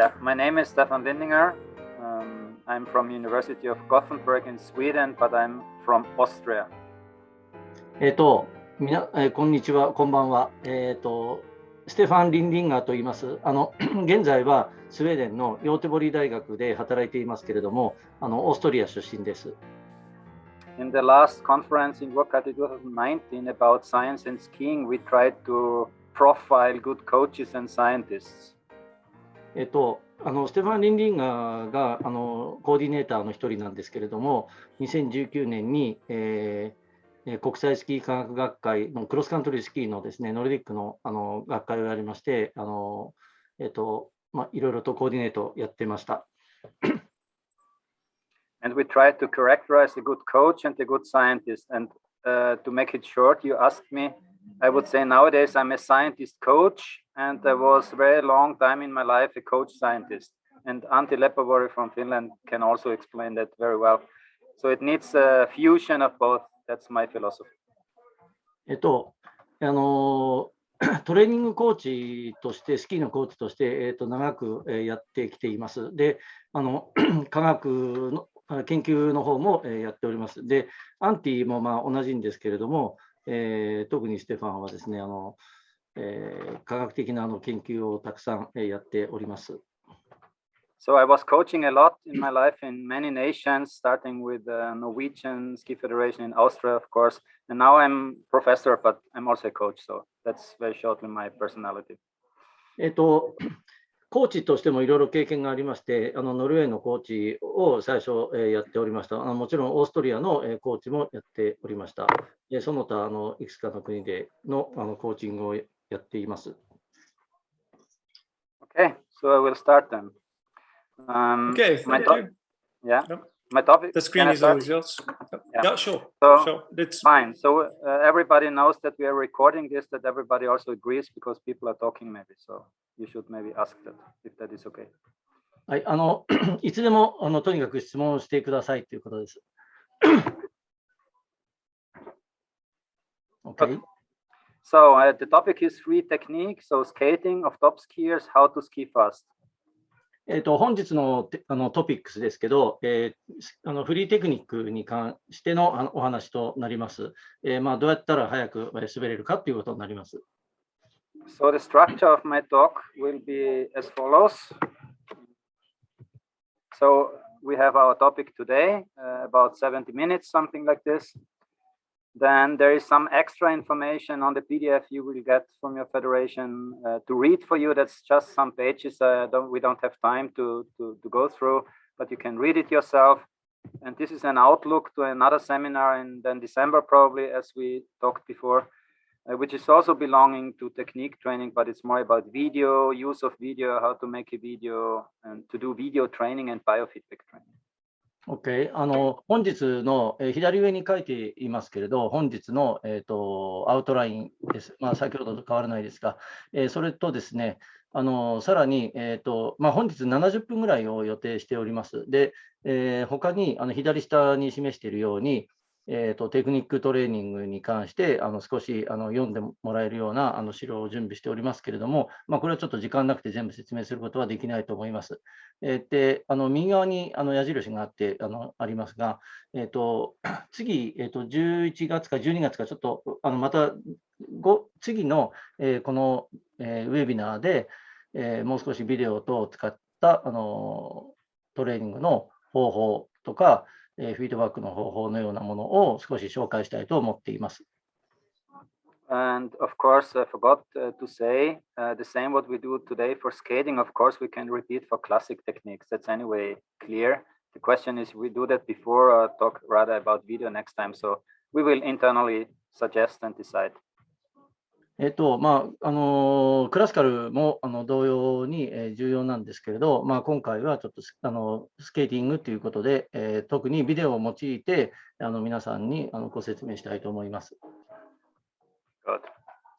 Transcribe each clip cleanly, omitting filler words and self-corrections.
Yeah, my name is Stefan Lindinger. I'm from University of Gothenburg in Sweden, but I'm from Austria. こんにちは、こんばんは。ステファン・リンディンガーと言います。現在はスウェーデンのヨーテボリ大学で働いていますけれども、オーストリア出身です。In the last conference in WOCAT 2019 about science and skiing, we tried to profile good coaches and scientists. ステファン・リンディンガーがコーディネーターの一人なんですけれども、2019年に、国際スキー科学学会のクロスカントリースキーのですね、ノルディックの、学会をやりまして、いろいろとコーディネートをやってました。And we tried to characterize a good coach and a good scientist. And to make it short, you asked me, I would say nowadays I'm a scientist coach, and I was very long time in my life a coach scientist. And Antti Leppävuori from Finland can also explain that very well. So it needs a fusion of both. That's my philosophy. トレーニングコーチとして、スキーのコーチとして、長くやってきています。で、科学の研究の方もやっております。で、アンティも同じんですけれども、特にステファンはですね、科学的な研究をたくさんやっております。So I was coaching a lot in my life in many nations, starting with the Norwegian Ski Federation in Austria, of course. And now I'm professor, but I'm also a coach. So that's very shortly my personality. コーチとしてもいろいろ経験がありまして、ノルウェーのコーチを最初やっておりました。もちろんオーストリアのコーチもやっておりました。その他いくつかの国でのコーチングをやっています。Okay, so I will start then. Okay, thank you. Yeah, Yep. my topic. The screen is always yours. Yeah, sure. So, Sure. It's fine. So everybody knows that we are recording this, that everybody also agrees because people are talking maybe. So you should maybe ask that if that is okay. はい、いつでもとにかく質問をしてくださいということです。Okay. So the topic is free technique. So skating of top skiers, how to ski fast. 本日のトピックスですけど、フリーテクニックに関してのお話となります。どうやったら早く滑れるかということになります。So the structure of my talk will be as follows. So we have our topic today, about 70 minutes, something like this. Then there is some extra information on the PDF you will get from your federation to read for you. That's just some pages. We don't have time to go through, but you can read it yourself. And this is an outlook to another seminar in then December, probably, as we talked before, which is also belonging to technique training, but it's more about video, use of video, how to make a video, and to do video training and biofeedback training. OK、本日の、左上に書いていますけれど、本日の、アウトラインです。先ほどと変わらないですが、それとですね、さらに、本日70分ぐらいを予定しております。で、他に左下に示しているように、テクニックトレーニングに関して少し読んでもらえるような資料を準備しておりますけれども、これはちょっと時間なくて全部説明することはできないと思います。で、右側に矢印があってありますが、次、11月か12月かちょっとまた次のこのウェビナーでもう少しビデオ等を使ったトレーニングの方法とか、フィードバックの方法のようなものを少し紹介したいと思っています。And of course, I forgot to say the same what we do today for skating. Of course, we can repeat for classic techniques. That's anyway clear. The question is, we do that before or talk rather about video next time. So we will internally suggest and decide. クラシカルも同様に重要なんですけれど、今回はちょっとスケーティングということで、特にビデオを用いて皆さんにご説明したいと思います。Good.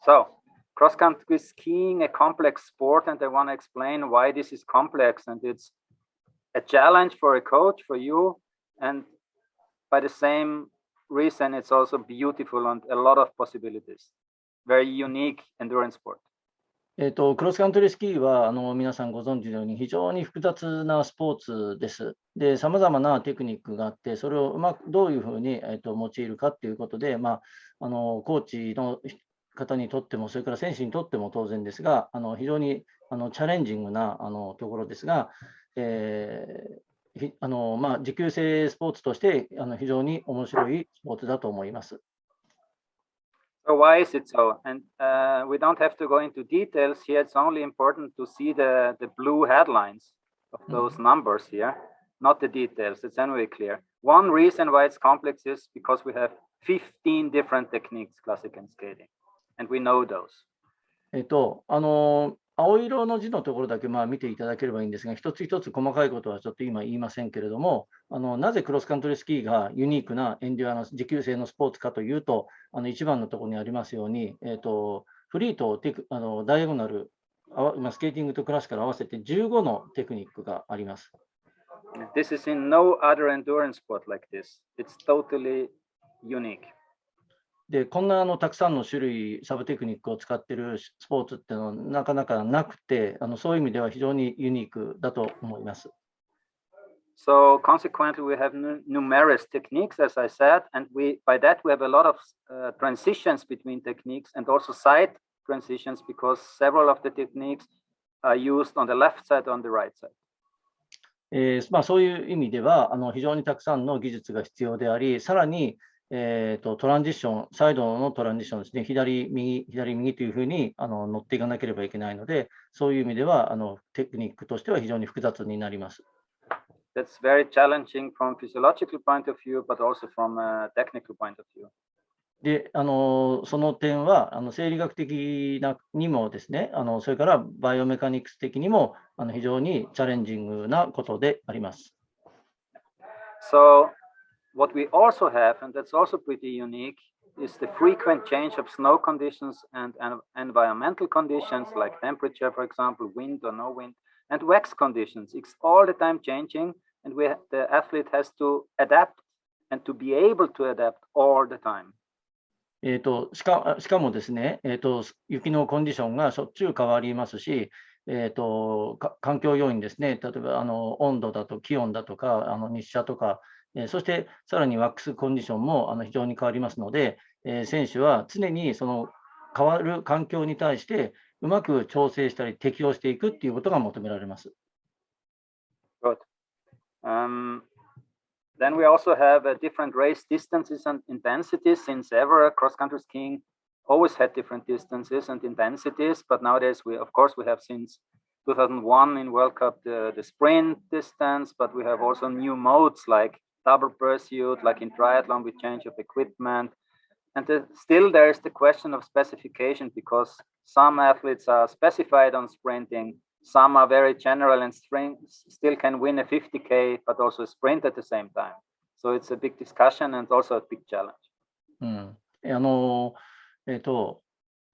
So, cross-country skiing, a complex sport, and I want to explain why this is complex, and it's a challenge for a coach, for you, and by the same reason, it's also beautiful and a lot of possibilities. Very unique endurance sport. クロスカントリースキーは皆さんご存知のように非常に複雑なスポーツです。で、さまざまなテクニックがあって、それをうまくどういうふうに用いるかということで、コーチの方にとっても、それから選手にとっても当然ですが、非常にチャレンジングなところですが、持久性スポーツとして非常に面白いスポーツだと思います。So why is it so? And we don't have to go into details here. It's only important to see the blue headlines of those numbers here, not the details. It's anyway clear. One reason why it's complex is because we have 15 different techniques, classical and skating, and we know those. 青色の字のところだけ見ていただければいいんですが、一つ一つ細かいことはちょっと今言いませんけれども、なぜクロスカントリースキーがユニークなエンデュアランス、持久性のスポーツかというと、一番のところにありますように、フリーとダイアゴナル、スケーティングとクラシカル合わせて15のテクニックがあります。This is in no other endurance sport like this. It's totally unique. で、こんなたくさんの種類、サブテクニックを使っているスポーツっていうのはなかなかなくて、そういう意味では非常にユニークだと思います。So consequently, we have numerous techniques, as I said, and by that we have a lot of transitions between techniques and also side transitions because several of the techniques are used on the left side or on the right side. そういう意味では非常にたくさんの技術が必要であり、さらにトランジション、サイドのトランジションですね、左、右というふうに乗っていかなければいけないので、そういう意味ではテクニックとしては非常に複雑になります。That's very challenging from physiological point of view, but also from a technical point of view. で、その点は生理学的にもですね、それからバイオメカニクス的にも非常にチャレンジングなことであります。So what we also have, and that's also pretty unique, is the frequent change of snow conditions and environmental conditions like temperature, for example, wind or no wind, and wax conditions. It's all the time changing, and the athlete has to adapt and to be able to adapt all the time. しかもですね、雪のコンディションがしょっちゅう変わりますし、環境要因ですね、例えば温度だと気温だとか日射とか、そしてさらにワックスコンディションも非常に変わりますので、選手は常にその変わる環境に対してうまく調整したり適応していくということが求められます。Good. Then we also have different race distances and intensities. Since ever, cross-country skiing always had different distances and intensities, but nowadays of course we have since 2001 in World Cup the sprint distance, but we have also new modes like double pursuit, like in triathlon with change of equipment. And still there is the question of specification because some athletes are specified on sprinting, some are very general and still can win a 50K, but also a sprint at the same time. So it's a big discussion and also a big challenge.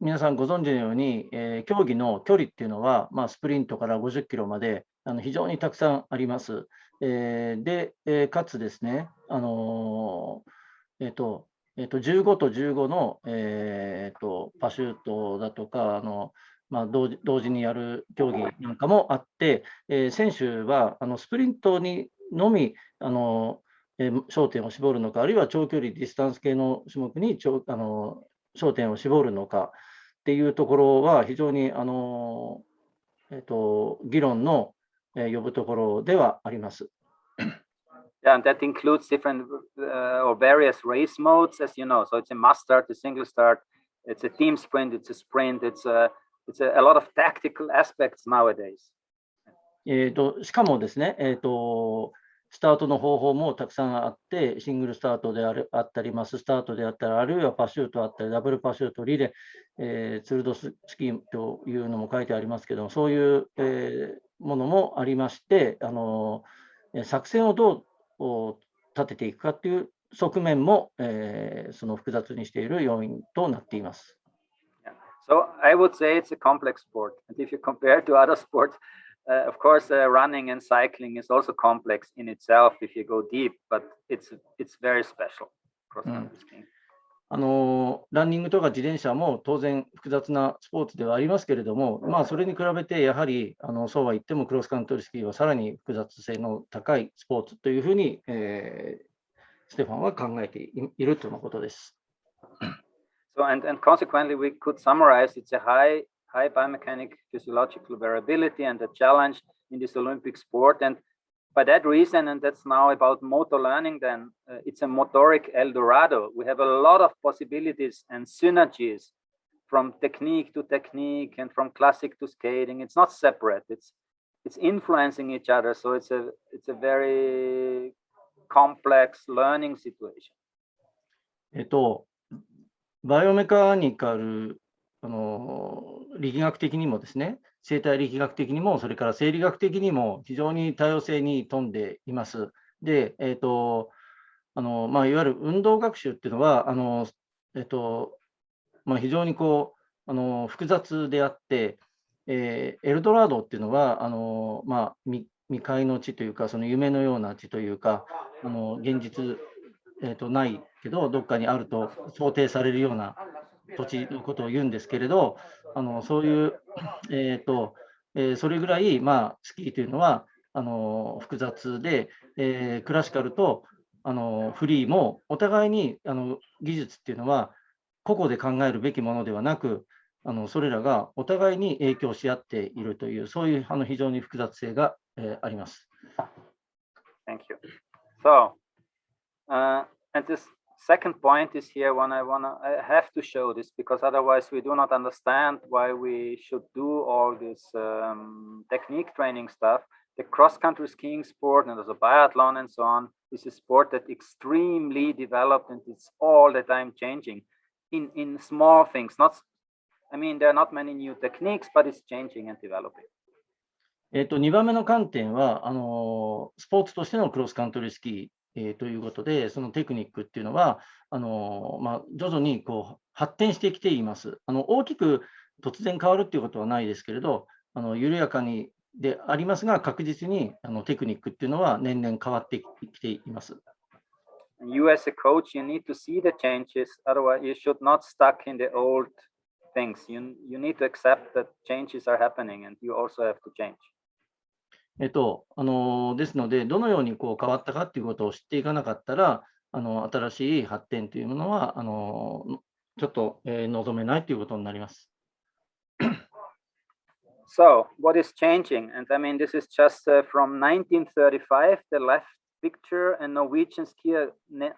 皆さんご存知のように、競技の距離っていうのは、スプリントから50キロまで非常にたくさんあります。で、かつですね、15と15の、パシュートだとか同時にやる競技なんかもあって、選手はスプリントにのみ焦点を絞るのか、あるいは長距離ディスタンス系の種目に焦点を絞るのかっていうところは非常に議論の呼ぶところではあります。Yeah, and that includes different or various race modes, as you know. So it's a must start, a single start, it's a team sprint, it's a sprint, it's a lot of tactical aspects nowadays. しかもですね、スタートの方法もたくさんあって、シングルスタートであったり、マススタートであったり、あるいはパシュートあったり、ダブルパシュート、リレー、ツールドスキーというのも書いてありますけども、そういう、ものもありまして、作戦をどう立てていくかという側面も、その複雑にしている要因となっています。So I would say it's a complex sport. And if you compare to other sports, of course, running and cycling is also complex in itself if you go deep, but it's very special. ランニングとか自転車も当然複雑なスポーツではありますけれども、それに比べてやはりそうは言ってもクロスカントリースキーはさらに複雑性の高いスポーツというふうに、ステファンは考えているとのことです。So and consequently we could summarize it's a high biomechanic physiological variability and a challenge in this Olympic sport, and by that reason, and that's now about motor learning, then it's a motoric El Dorado. We have a lot of possibilities and synergies from technique to technique and from classic to skating. It's not separate. It's influencing each other. So it's a very complex learning situation. バイオメカニカル力学的にもですね、生態力学的にも、それから生理学的にも非常に多様性に富んでいます。で、いわゆる運動学習っていうのは、非常に複雑であって、エルドラドっていうのは、未開の地というか、その夢のような地というか、現実、ないけど、どっかにあると想定されるような土地のことを言うんですけれど、そういう、それぐらい、スキーというのは複雑で、クラシカルとフリーもお互いに技術っていうのは個々で考えるべきものではなく、それらがお互いに影響し合っているという、そういう非常に複雑性があります。Thank you. So, and this second point is here when I have to show this, because otherwise we do not understand why we should do all this technique training stuff. The cross-country skiing sport and also biathlon and so on is a sport that extremely developed, and it's all the time changing in small things. There are not many new techniques, but it's changing and developing. 2番目の観点はスポーツとしてのクロスカントリースキー、ということで、そのテクニックっていうのは徐々に発展してきています。大きく突然変わるっていうことはないですけれど、緩やかにでありますが、確実にテクニックっていうのは年々変わってきています。You as a coach, you need to see the changes. Otherwise, you should not stuck in the old things. You need to accept that changes are happening, and you also have to change. ですので、どのように変わったかということを知っていかなかったら、新しい発展というものはちょっと、望めないということになります。So, what is changing? And this is just from 1935, the left picture, a Norwegian skier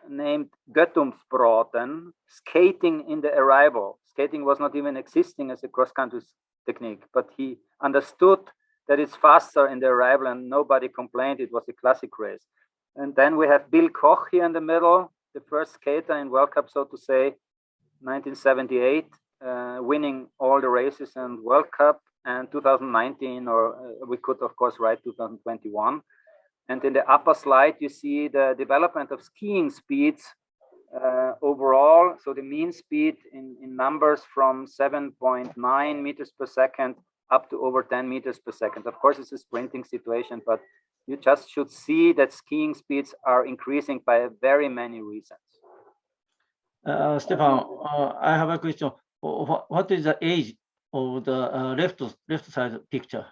named Guttormsbråten skating in the arrival. Skating was not even existing as a cross-country technique, but he understood that it's faster in the arrival, and nobody complained. It was a classic race. And then we have Bill Koch here in the middle, the first skater in World Cup, so to say, 1978, winning all the races in World Cup, and 2019, or we could of course write 2021. And in the upper slide, you see the development of skiing speeds overall. So the mean speed in numbers from 7.9 meters per second up to over 10 meters per second. Of course, it's a sprinting situation, but you just should see that skiing speeds are increasing by very many reasons. Stefan, I have a question. What is the age of the left side picture?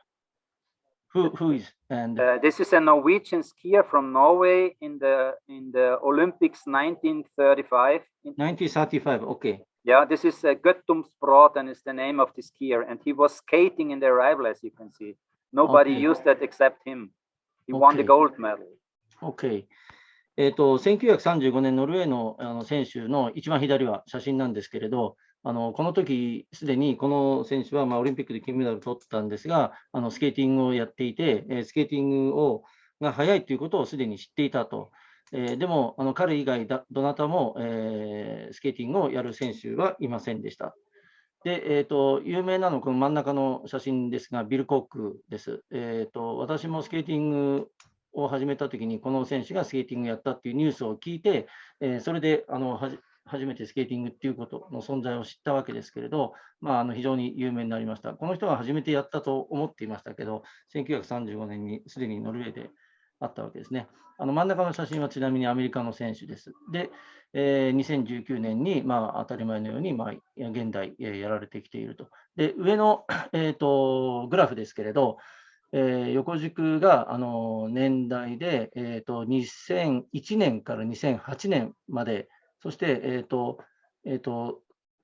Who is? And this is a Norwegian skier from Norway in the Olympics 1935. 1935. Okay. Yeah, this is Guttormsbråten is the name of the skier, and he was skating in the arrival, as you can see. Nobody used that except him. He won the gold medal. Okay. 1935年ノルウェーの選手の一番左は写真なんですけれど、この時すでにこの選手はオリンピックで金メダルを取ったんですが、スケーティングをやっていて、スケーティングが速いということをすでに知っていたと。でも彼以外どなたも、スケーティングをやる選手はいませんでした。で、有名なのはこの真ん中の写真ですが、ビル・コックです。私もスケーティングを始めたときに、この選手がスケーティングをやったっていうニュースを聞いて、それで初めてスケーティングっていうことの存在を知ったわけですけれど、非常に有名になりました。この人は初めてやったと思っていましたけど、1935年にすでにノルウェーであったわけですね。真ん中の写真はちなみにアメリカの選手です。で、2019年に、当たり前のように、現代やられてきていると。で、上の、グラフですけれど、横軸が年代で、2001年から2008年まで、そして、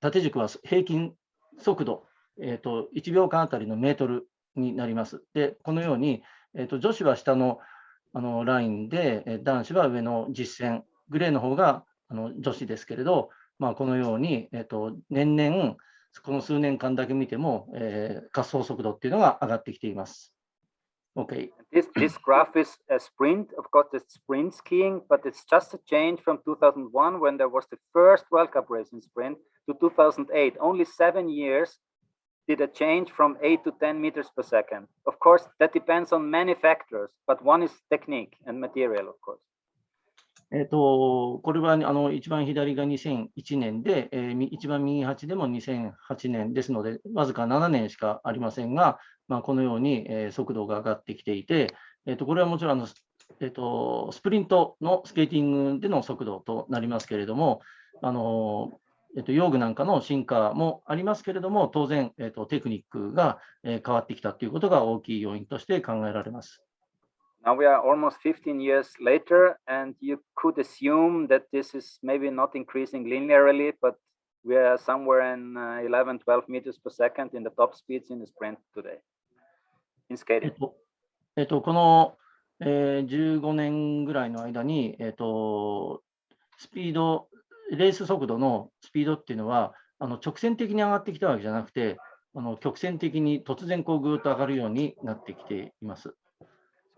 縦軸は平均速度、1秒間あたりのメートルになります。で、このように、女子は下のラインで、男子は上の実線、グレーの方が女子ですけれど、このように、年々、この数年間だけ見ても、滑走速度っていうのが上がってきています。Okay. This graph is a sprint. Of course, it's sprint skiing, but it's just a change from 2001 when there was the first World Cup race in sprint to 2008. Only 7 years did a change from 8 to 10 meters per second. Of course, that depends on many factors, but one is technique and material, of course. これは一番左が2001年で、一番右端でも2008年ですので、わずか7年しかありませんが、このように速度が上がってきていて、これはもちろんスプリントのスケーティングでの速度となりますけれども、用具なんかの進化もありますけれども、当然、テクニックが変わってきたということが大きい要因として考えられます。Now we are almost 15 years later, and you could assume that this is maybe not increasing linearly, but we are somewhere in 11, 12 meters per second in the top speeds in the sprint today, in skating. この、15年ぐらいの間に、スピード、レース速度のスピードっていうのは、直線的に上がってきたわけじゃなくて、曲線的に突然こうぐーっと上がるようになってきています。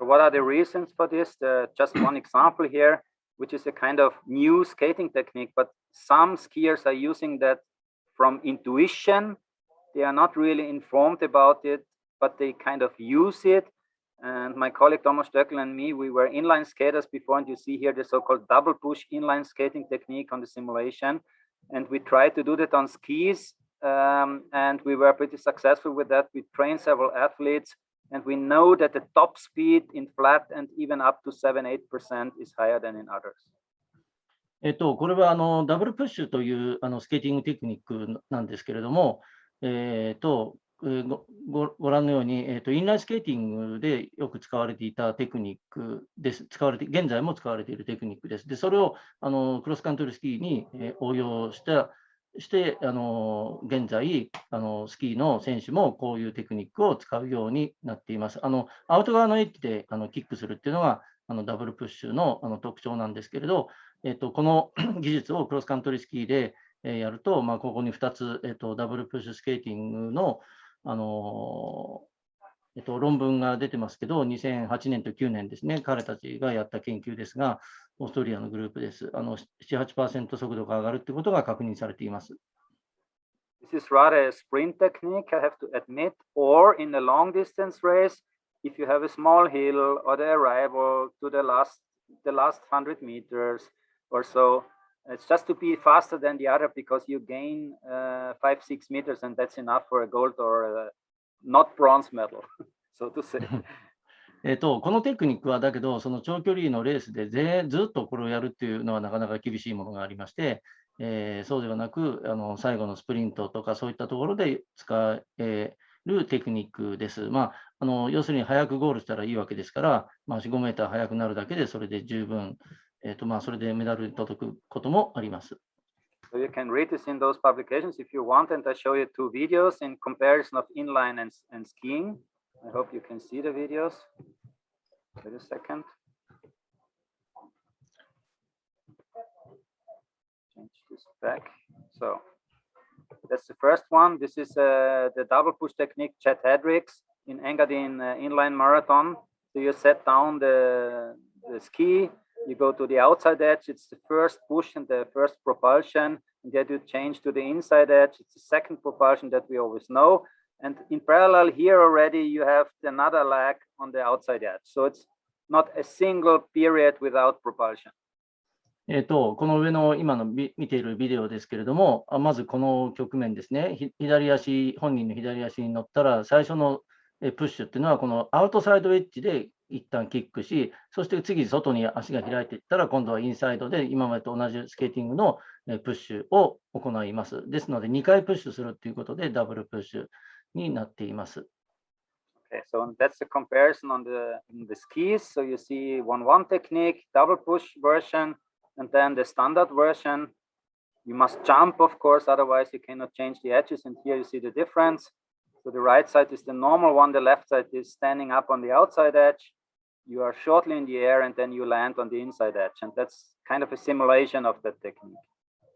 So what are the reasons for this? Just one example here, which is a kind of new skating technique, but some skiers are using that from intuition. They are not really informed about it, but they kind of use it. And my colleague Thomas Stöckl and me, we were inline skaters before, and you see here the so-called double push inline skating technique on the simulation. And we tried to do that on skis, and we were pretty successful with that. We trained several athletes. And we know that the top speed in flat and even up to 7-8% is higher than in others. これはダブルプッシュというスケーティングテクニックなんですけれども、ご覧のように、インラインスケーティングでよく使われていたテクニックです。現在も使われているテクニックです。で、それをクロスカントリースキーに応用して現在スキーの選手もこういうテクニックを使うようになっています。アウト側のエッジでキックするっていうのがダブルプッシュの特徴なんですけれど、この技術をクロスカントリースキーでやると、ここに2つ、ダブルプッシュスケーティングの論文が出てますけど、2008年と9年ですね、彼たちがやった研究ですが、オーストリアのグループです。7、8% 速度が上がるということが確認されています。This is rather a sprint technique, I have to admit, or in a long distance race, if you have a small hill or the arrival to the last 100 meters or so, it's just to be faster than the other because you gain 5-6 meters, and that's enough for a gold or a not bronze medal, so to say. このテクニックはだけど、その長距離のレースでずっとこれをやるっていうのはなかなか厳しいものがありまして、そうではなく最後のスプリントとかそういったところで使えるテクニックです。要するに早くゴールしたらいいわけですから、4、5メーター速くなるだけでそれで十分、それでメダルに届くこともあります。So you can read this in those publications if you want, and I show you 2 videos in comparison of inline and skiing. I hope you can see the videos. Wait a second. Change this back. So that's the first one. This is the double push technique, Chet Hedricks in Engadine inline marathon. So you set down the ski, you go to the outside edge. It's the first push and the first propulsion. And then you change to the inside edge. It's the second propulsion that we always know. And in parallel here already, you have another leg on the outside edge. So it's not a single period without propulsion. この上の今の見ているビデオですけれども、まずこの局面ですね、本人の左足に乗ったら、最初のプッシュっていうのは、このアウトサイドエッジで一旦キックし、そして次外に足が開いていったら、今度はインサイドで今までと同じスケーティングのプッシュを行います。ですので、2回プッシュするということで、ダブルプッシュになっています。Okay, so that's the comparison on the skis. So you see 1-1 technique, double push version, and then the standard version. You must jump, of course, otherwise you cannot change the edges. And here you see the difference. So the right side is the normal one, the left side is standing up on the outside edge. You are shortly in the air and then you land on the inside edge. And that's kind of a simulation of that technique.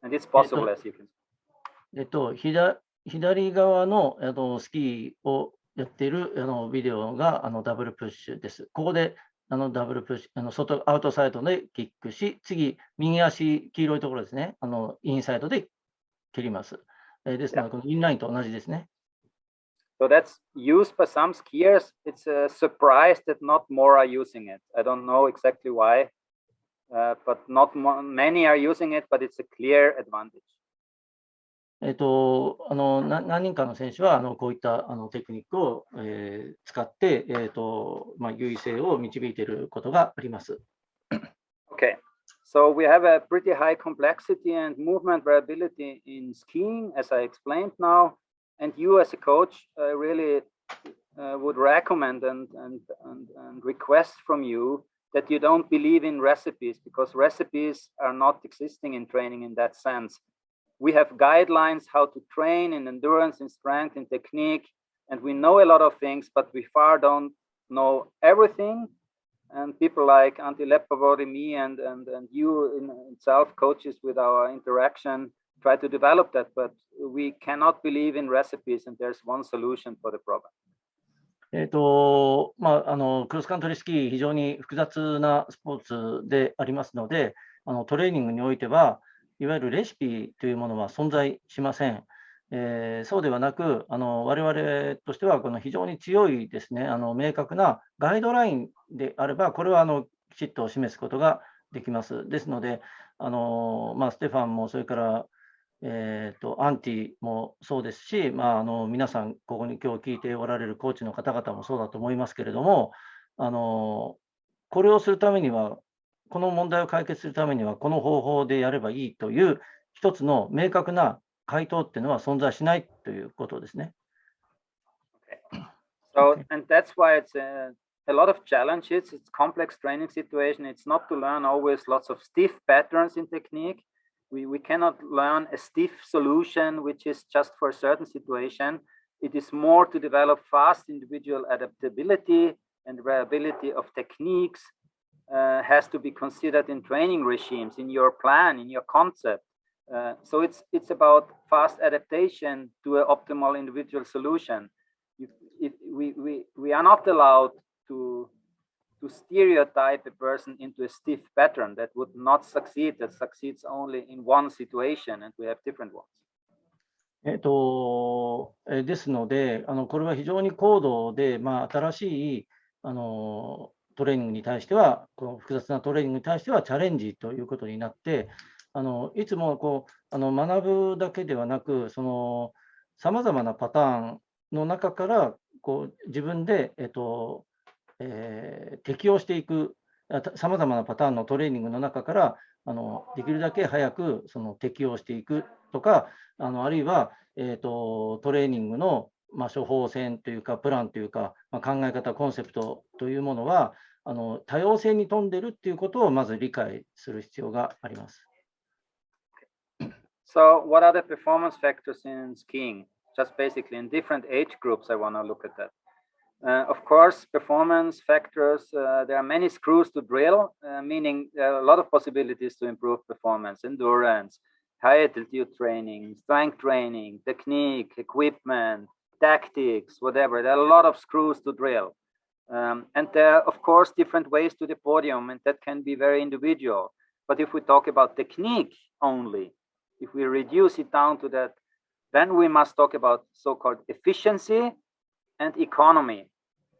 And it's possible, as you can see. 左側のスキーをやっているビデオがダブルプッシュです。ここでダブルプッシュ、アウトサイドでキックし、次、右足、黄色いところですね、インサイドで蹴ります。ですので、このインラインと同じですね。So that's used by some skiers. It's a surprise that not more are using it. I don't know exactly why, but not many are using it, but it's a clear advantage. 何人かの選手はこういったテクニックを使って、優位性を導いていることがあります。Okay, so we have a pretty high complexity and movement variability in skiing, as I explained now. And you, as a coach, really would recommend and request from you that you don't believe in recipes, because recipes are not existing in training in that sense. We have guidelines how to train in endurance, in strength, in technique, and we know a lot of things, but we far don't know everything. And people like Antti Leppävuori, me, and you in itself, coaches with our interaction, try to develop that, but we cannot believe in recipes, and there's one solution for the problem. クロスカントリースキー、非常に複雑なスポーツでありますので、トレーニングにおいては、いわゆるレシピというものは存在しません。そうではなく、我々としてはこの非常に強いですね、明確なガイドラインであれば、これはきちっと示すことができます。ですので、ステファンもそれから、アンティもそうですし、皆さん、ここに今日聞いておられるコーチの方々もそうだと思いますけれども、これをするためには、この問題を解決するためには、この方法でやればいいという一つの明確な回答っていうのは存在しないということですね。So, and that's why it's a lot of challenges. It's complex training situation. It's not to learn always lots of stiff patterns in technique. We cannot learn a stiff solution, which is just for a certain situation. It is more to develop fast individual adaptability and variability of techniques. Has to be considered in training regimes, in your plan, in your concept. So it's about fast adaptation to an optimal individual solution. We are not allowed to stereotype a person into a stiff pattern that would not succeed, that succeeds only in one situation, and we have different ones. ですので、これは非常に高度で、新しいトレーニングに対しては、この複雑なトレーニングに対してはチャレンジということになって、いつも学ぶだけではなく、さまざまなパターンの中から自分で、適応していく、さまざまなパターンのトレーニングの中からできるだけ早く適応していくとか、あるいは、トレーニングの処方箋というか、プランというか、考え方、コンセプトというものは、多様性に富んでいるということをまず理解する必要があります。So, what are the performance factors in skiing? Just basically in different age groups, I want to look at that. Of course, performance factors, there are many screws to drill, meaning there are a lot of possibilities to improve performance, endurance, high altitude training, strength training, technique, equipment, tactics, whatever. There are a lot of screws to drill. And there are, of course, different ways to the podium, and that can be very individual. But if we talk about technique only, if we reduce it down to that, then we must talk about so-called efficiency and economy.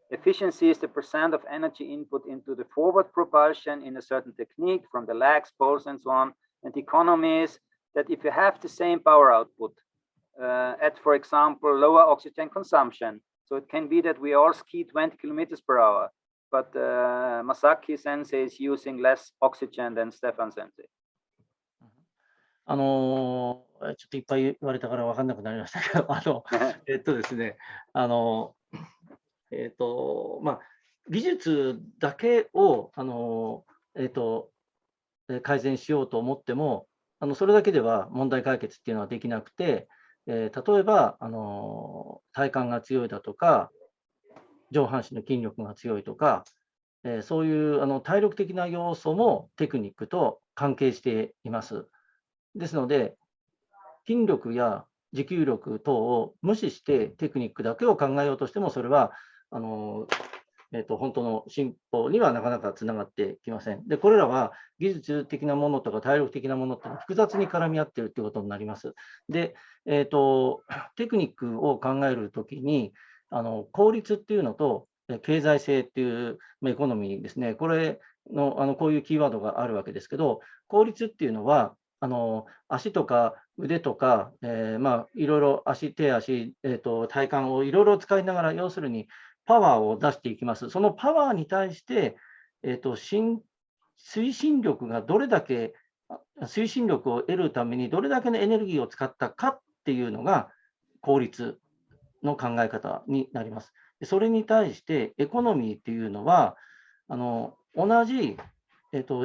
Efficiency is the percent of energy input into the forward propulsion in a certain technique from the legs, poles, and so on. And economy is that if you have the same power output at, for example, lower oxygen consumption, so it can be that we all ski 20 kilometers per hour. but Masaki sensei is using less oxygen than Stefan sensei. ちょっといっぱい言われたから分かんなくなりましたけど、ですね、技術だけを、改善しようと思っても、それだけでは問題解決っていうのはできなくて、例えば、体幹が強いだとか、上半身の筋力が強いとか、そういう体力的な要素もテクニックと関係しています。ですので、筋力や持久力等を無視してテクニックだけを考えようとしても、それは本当の進歩にはなかなかつながってきません。で、これらは技術的なものとか体力的なものって複雑に絡み合っているということになります。で、テクニックを考えるときに、効率っていうのと経済性っていうエコノミーですね、これのこういうキーワードがあるわけですけど、効率っていうのは、足とか腕とか、いろいろ手足、体幹をいろいろ使いながら、要するにパワーを出していきます。そのパワーに対して、推進力がどれだけ、推進力を得るためにどれだけのエネルギーを使ったかっていうのが効率の考え方になります。それに対してエコノミーっていうのは、同じ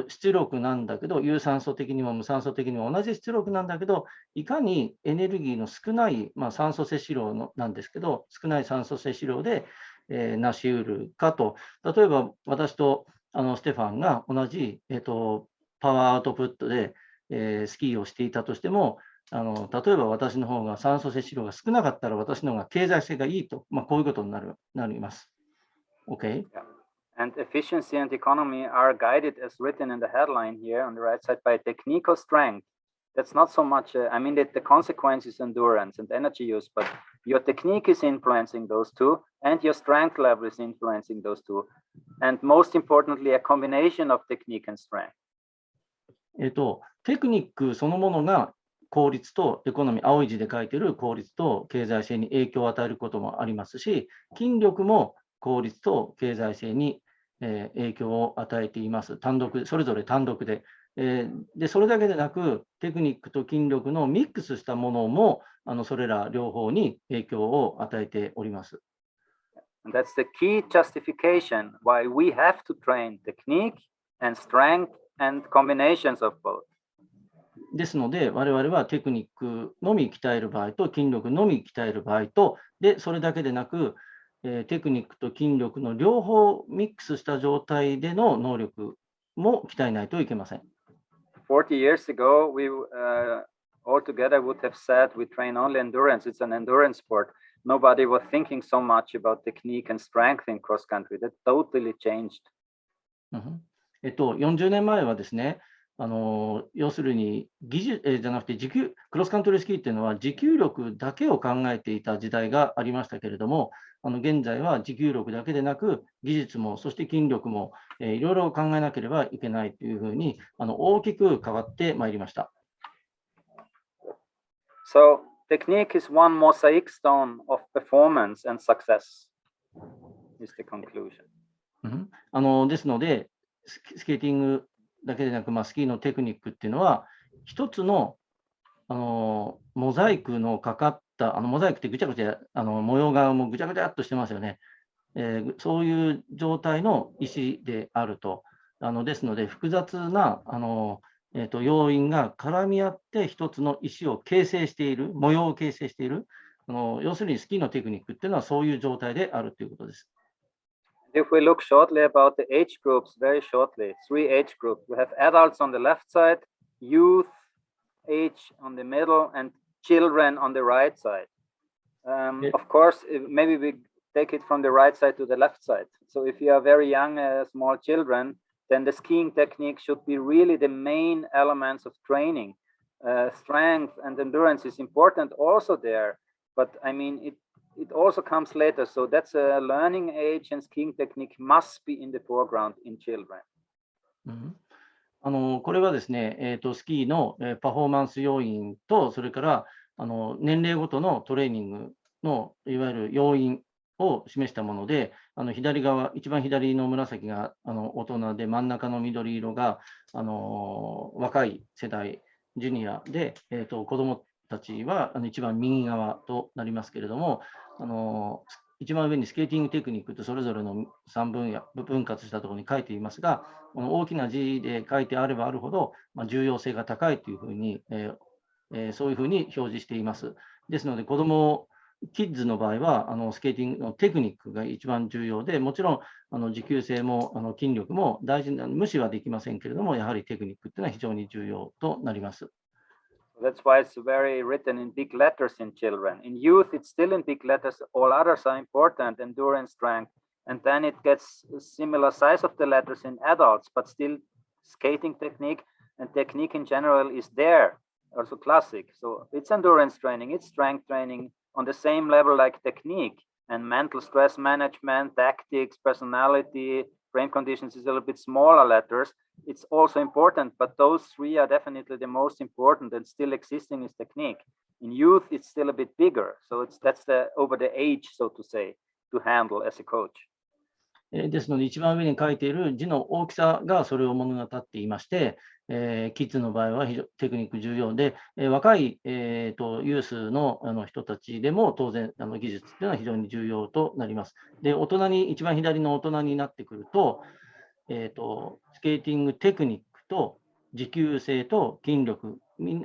出力なんだけど、有酸素的にも無酸素的にも同じ出力なんだけど、いかにエネルギーの少ない、酸素摂取量なんですけど、少ない酸素摂取量で、成し得るかと。例えば私とステファンが同じ、パワーアウトプットで、スキーをしていたとしても、例えば私の方が酸素摂取量が少なかったら私の方が経済性がいいと、こういうことになります。OK? And efficiency and economy are guided, as written in the headline here on the right side, by technical strength. That's not so much, the consequence is endurance and energy use, but your technique is influencing those two, and your strength level is influencing those two. And most importantly, a combination of technique and strength. テクニックそのものが効率とエコノミー、青い字で書いている効率と経済性に影響を与えることもありますし、筋力も効率と経済性に影響を与えています。それぞれ単独で。で、それだけでなく、テクニックと筋力のミックスしたものも、それら両方に影響を与えております。That's the key justification why we have to train technique and strength and combinations of both. ですので、我々はテクニックのみ鍛える場合と筋力のみ鍛える場合と、で、それだけでなく、テクニックと筋力の両方ミックスした状態での能力も鍛えないといけません。40 years ago, we all together would have said we train only endurance. It's an endurance sport. Nobody was thinking so much about technique and strength in cross country. That totally changed. 40年前はですね、要するに技術、じゃなくてクロスカントリースキーっていうのは持久力だけを考えていた時代がありましたけれども、現在は持久力だけでなく技術もそして筋力も、いろいろ考えなければいけないというふうに大きく変わってまいりました。So, technique is one mosaic stone of performance and success. Is the conclusion. ですので、スケーティングだけでなく、スキーのテクニックっていうのは、一つの、モザイクのかかった、モザイクってぐちゃぐちゃ、模様がもうぐちゃぐちゃっとしてますよね。そういう状態の石であると。ですので、複雑な要因が絡み合って一つの石を形成している、模様を形成している。要するにスキーのテクニックっていうのはそういう状態であるということです。If we look shortly about the age groups, very shortly, 3 age groups. We have adults on the left side, youth, age on the middle, and children on the right side. Of course, maybe we take it from the right side to the left side. So if you are very young, small children, then the skiing technique should be really the main elements of training. Strength and endurance is important also there, but it also comes later. So that's a learning age, and skiing technique must be in the foreground in children. これはですね、スキーのパフォーマンス要因と、それから年齢ごとのトレーニングのいわゆる要因を示したもので、左側、一番左の紫が大人で、真ん中の緑色が若い世代、ジュニアで、子どもたちは一番右側となりますけれども、一番上にスケーティングテクニックとそれぞれの3分野、分割したところに書いていますが、この大きな字で書いてあればあるほど、重要性が高いというふうに、そういうふうに表示しています。ですので、子ども、キッズの場合は、スケーティングのテクニックが一番重要で、もちろん持久性も筋力も大事な、無視はできませんけれども、やはりテクニックというのは非常に重要となります。That's why it's very written in big letters in children. In youth, it's still in big letters. All others are important, endurance, strength. And then it gets a similar size of the letters in adults, but still skating technique and technique in general is there, also classic. So it's endurance training, it's strength training on the same level like technique, and mental stress management, tactics, personality, frame conditions is a little bit smaller letters. It's also important, but those three are definitely the most important, and still existing is technique. In youth, it's still a bit bigger. So that's the over the age, so to say, to handle as a coach. ですので、一番上に書いている字の大きさがそれを物語っていまして、キッズの場合はテクニック重要で、若い、ユースの、人たちでも当然技術というのは非常に重要となります。で、大人に、一番左の大人になってくると、スケーティングテクニックと持久性と筋力、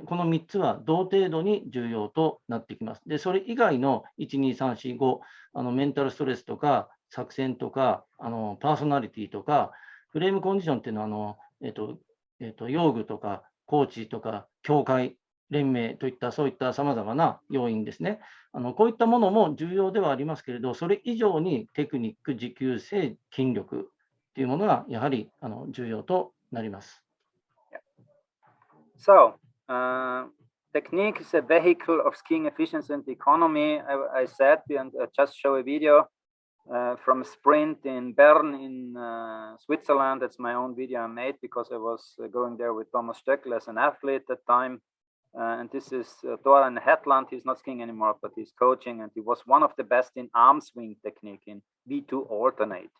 この3つは同程度に重要となってきます。で、それ以外の1、2、3、4、5、メンタルストレスとか、作戦とか、パーソナリティとか、フレームコンディションっていうのは、用具とか、コーチとか、協会、連盟といった、そういったさまざまな要因ですね。こういったものも重要ではありますけれど、それ以上にテクニック、持久性、筋力というものがやはり重要となります。So, technique is a vehicle of skiing efficiency and economy. I said, and just show a video. From a sprint in Bern in Switzerland. That's my own video I made because I was going there with Thomas Stöckl as an athlete at that time. And this is Doran Hetland. He's not skiing anymore, but he's coaching. And he was one of the best in arm swing technique in V2 alternate.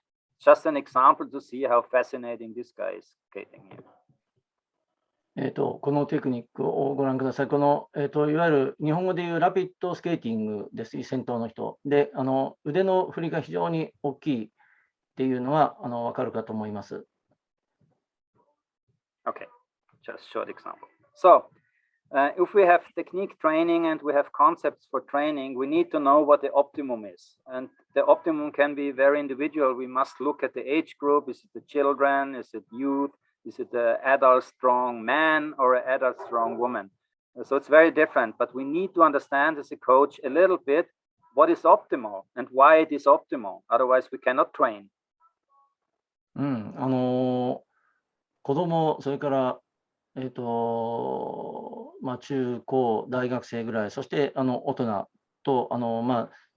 Just an example to see how fascinating this guy is skating here. このテクニックをご覧ください。この、いわゆる日本語でいうラピッドスケーティングです、先頭の人。で、腕の振りが非常に大きいっていうのは分かるかと思います。Okay, just short example. So, if we have technique training and we have concepts for training, we need to know what the optimum is. And the optimum can be very individual. We must look at the age group. Is it the children? Is it youth? Is it an adult strong man or an adult strong woman? So it's very different, but we need to understand as a coach a little bit what is optimal and why it is optimal. Otherwise, we cannot train. 子供、それから、中高、大学生ぐらい、そして大人と、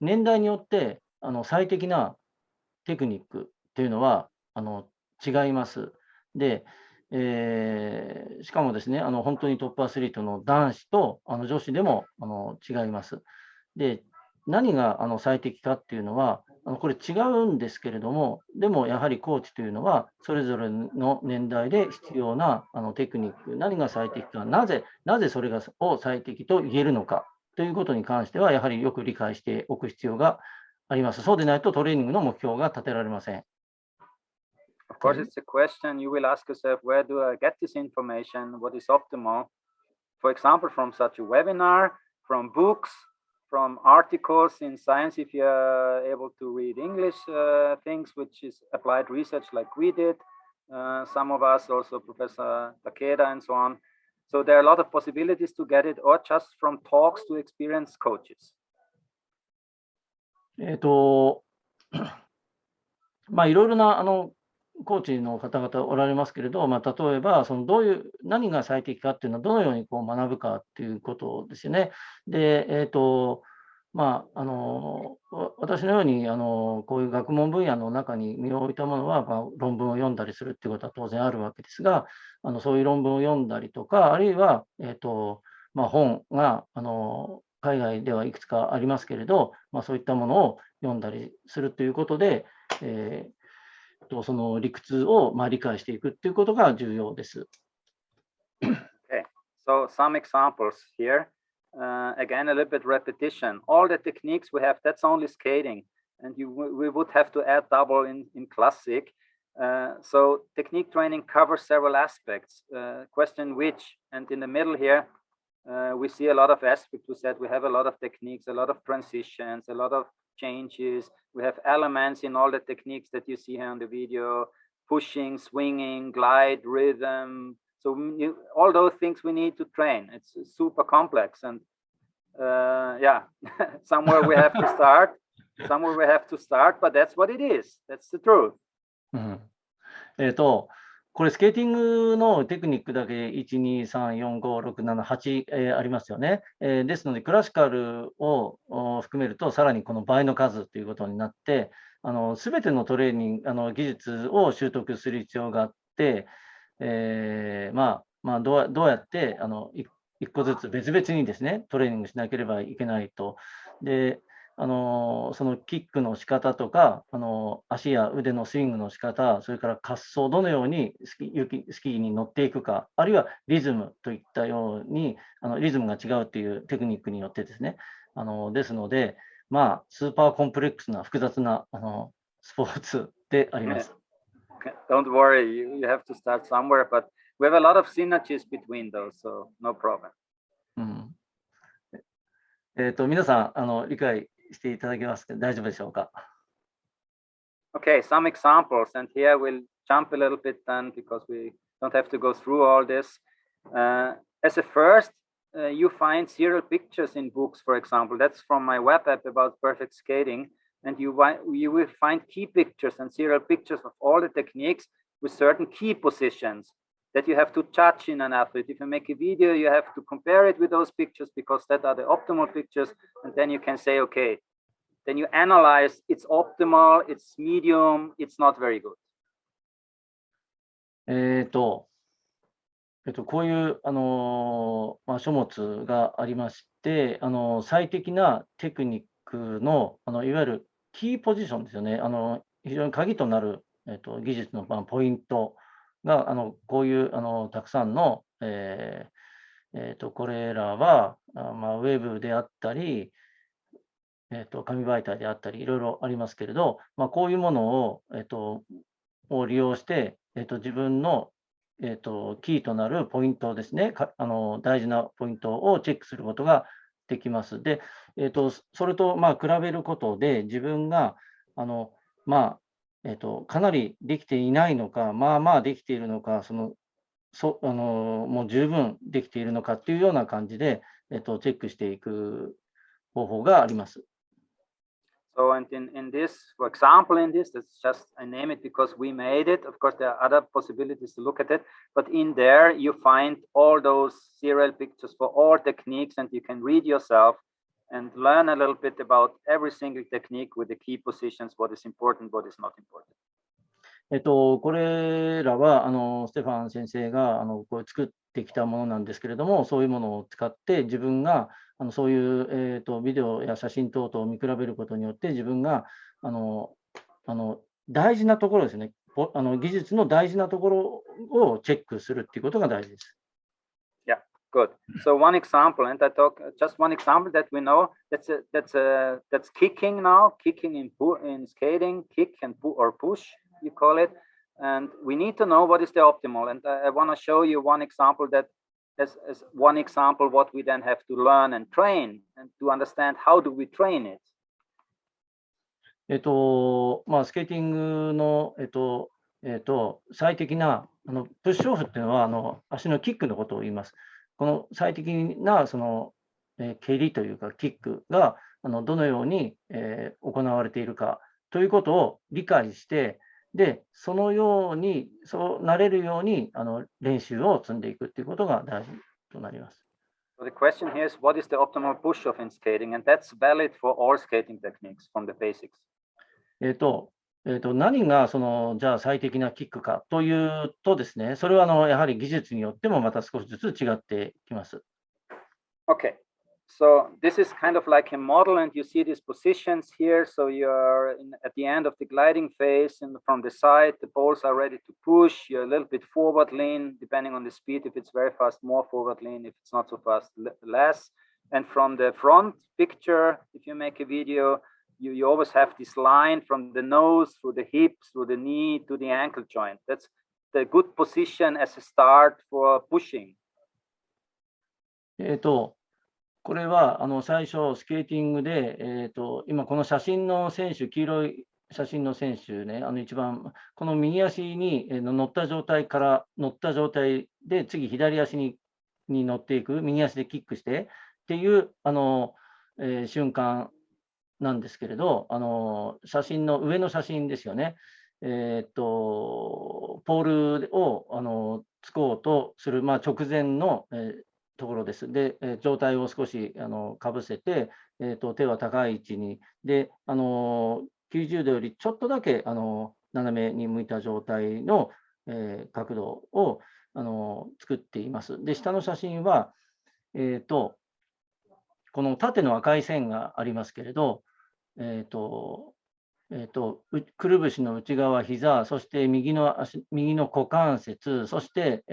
年代によって最適なテクニックっていうのは違います。で、しかもですね、本当にトップアスリートの男子と女子でも違います。で、何が最適かっていうのは、これ違うんですけれども、でもやはりコーチというのは、それぞれの年代で必要なテクニック、何が最適か、なぜそれを最適と言えるのかということに関しては、やはりよく理解しておく必要があります。そうでないとトレーニングの目標が立てられません。Of course, it's a question you will ask yourself, where do I get this information? What is optimal? For example, from such a webinar, from books, from articles in science, if you are able to read English things, which is applied research like we did, some of us, also Professor Takeda and so on. So there are a lot of possibilities to get it, or just from talks to experienced coaches. いろいろなコーチの方々おられますけれど、例えば何が最適かっていうのはどのように学ぶかっていうことですよね。で、私のようにこういう学問分野の中に身を置いたものは、論文を読んだりするっていうことは当然あるわけですが、そういう論文を読んだりとか、あるいは、本が海外ではいくつかありますけれど、そういったものを読んだりするということで、その理屈を理解していくということが重要です。Okay, so some examples here. Again, a little bit repetition. All the techniques we have, that's only skating. And we would have to add double in classic. So technique training covers several aspects. Question which, and in the middle here, we see a lot of aspects. We said we have a lot of techniques, a lot of transitions, a lot of changes. We have elements in all the techniques that you see here on the video, pushing, swinging, glide, rhythm. So all those things we need to train. It's super complex. And yeah, somewhere we have to start. Somewhere we have to start, but that's what it is. That's the truth. これ、スケーティングのテクニックだけ1、2、3、4、5、6、7、8、ありますよね。ですので、クラシカルを含めると、さらにこの倍の数ということになって、すべてのトレーニング、技術を習得する必要があって、どうやって一個ずつ別々にですね、トレーニングしなければいけないと。でそのキックの仕方とか、足や腕のスイングの仕方、それから滑走、どのようにスキーに乗っていくか、あるいはリズムといったように、リズムが違うというテクニックによってですね、ですので、スーパーコンプレックスな複雑なスポーツであります。Don't worry, you have to start somewhere, but we have a lot of synergies between those, so no problem. 皆さん理解していただけますか？大丈夫でしょうか？ Okay, some examples, and here we'll jump a little bit then because we don't have to go through all this. As a first, you find serial pictures in books, for example. That's from my web app about perfect skating. And you will find key pictures and serial pictures of all the techniques with certain key positions that you have to judge in an athlete. If you make a video, you have to compare it with those pictures because that are the optimal pictures. And then you can say, okay, then you analyze it's optimal, it's medium, it's not very good. こういう書物がありまして、最適なテクニックのいわゆるキーポジションですよね。非常に鍵となる、技術のポイントがこういうたくさんの、これらは、ウェブであったり、紙媒体であったり、いろいろありますけれど、こういうものを利用して、自分の、キーとなるポイントですね、大事なポイントをチェックすることができます。で、それと比べることで、自分がかなりできていないのか、できているのか、もう十分できているのかっていうような感じで、チェックしていく方法があります。So, and in this, for example, in this, that's just, I name it because we made it. Of course, there are other possibilities to look at it, but in there you find all those serial pictures for all techniques, and you can read yourself and learn a little bit about every single technique with the key positions, what is important, what is not important. これらはステファン先生がこう作ってきたものなんですけれども、そういうものを使って自分がそういう、ビデオや写真等々を見比べることによって自分が大事なところですね、技術の大事なところをチェックするっていうことが大事です。Yeah, good. So one example, and I talk just one example that we know. That's kicking now, kicking in skating, kick and or push, you call it. And we need to know what is the optimal. And I want to show you one example that as one example what we then have to learn and train and to understand how do we train it. スケーティングの、最適なプッシュオフっていうのは足のキックのことを言います。この最適な蹴りというかキックがどのように、行われているかということを理解して、でそのようにそうなれるように練習を積んでいくということが大事となります。So the question here is, what is the optimal push-off in skating? And that's valid for all skating techniques from the basics. 何がじゃあ最適なキックかというとですね、それはやはり技術によってもまた少しずつ違ってきます。Okay. So this is kind of like a model, and you see these positions here. So you're at the end of the gliding phase, and from the side, the poles are ready to push. You're a little bit forward lean, depending on the speed. If it's very fast, more forward lean. If it's not so fast, less. And from the front picture, if you make a video, you always have this line from the nose through the hips, through the knee to the ankle joint. That's the good position as a start for pushing. これは最初、スケーティングで、今、この写真の選手、黄色い写真の選手ね、一番、この右足に乗った状態で、次、左足に乗っていく、右足でキックしてっていう瞬間なんですけれど、写真の上の写真ですよね。ポールをつこうとする、直前の、ところです。で、状態を少しかぶせて、手は高い位置に、で、90度よりちょっとだけ斜めに向いた状態の、角度を作っています。で、下の写真は、この縦の赤い線がありますけれど、くるぶしの内側、膝、そして右の股関節、そして、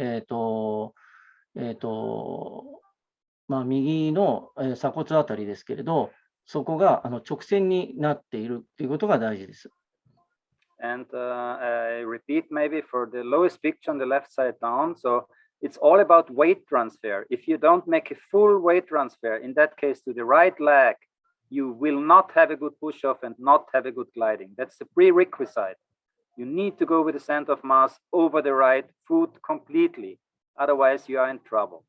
右の鎖骨あたりですけれど、そこが直線になっているということが大事です。And I repeat maybe for the lowest picture on the left side down. So it's all about weight transfer. If you don't make a full weight transfer, in that case to the right leg, you will not have a good push-off and not have a good gliding. That's the prerequisite. You need to go with the center of mass over the right foot completely. Otherwise, you are in trouble.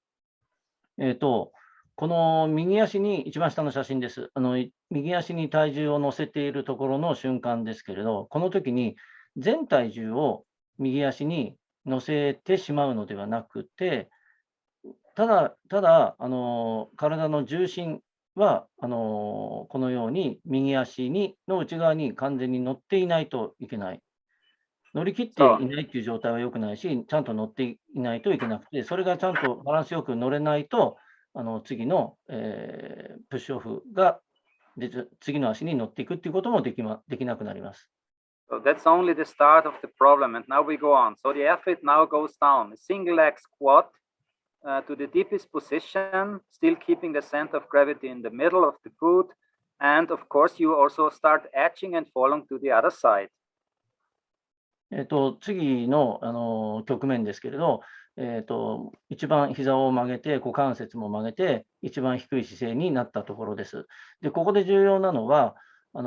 この右足に、一番下の写真です。右足に体重を乗せているところの瞬間ですけれど、この時に全体重を右足に乗せてしまうのではなくて、ただ体の重心はこのように右足の内側に完全に乗っていないといけない。乗り切っていないという状態は良くないし、ちゃんと乗っていないといけなくて、それがちゃんとバランスよく乗れないと、次の、プッシュオフが次の足に乗っていくということもできなくなります。So that's only the start of the problem, and now we go on. So the athlete now goes down, a single leg squat to the deepest position, still keeping the center of gravity in the middle of the foot, and of course you also start edging and falling to the other side. 次の局面ですけれど、一番膝を曲げて、股関節も曲げて、一番低い姿勢になったところです。で、ここで重要なのは、上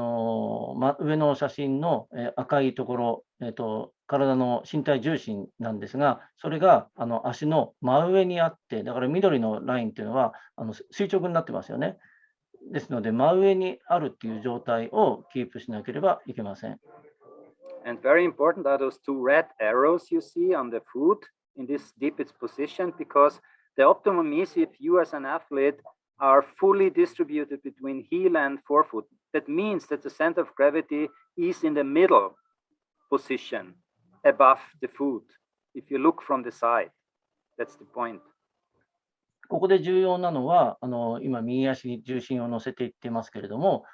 の写真の赤いところ、体の身体重心なんですが、それが足の真上にあって、だから緑のラインというのは垂直になってますよね。ですので、真上にあるという状態をキープしなければいけません。And very important are those two red arrows you see on the foot in this deepest position, because the optimum is if you as an athlete are fully distributed between heel and forefoot. That means that the center of gravity is in the middle position above the foot. If you look from the side, that's the point. ここで重要なのは、今右足に重心を乗せていってますけれども、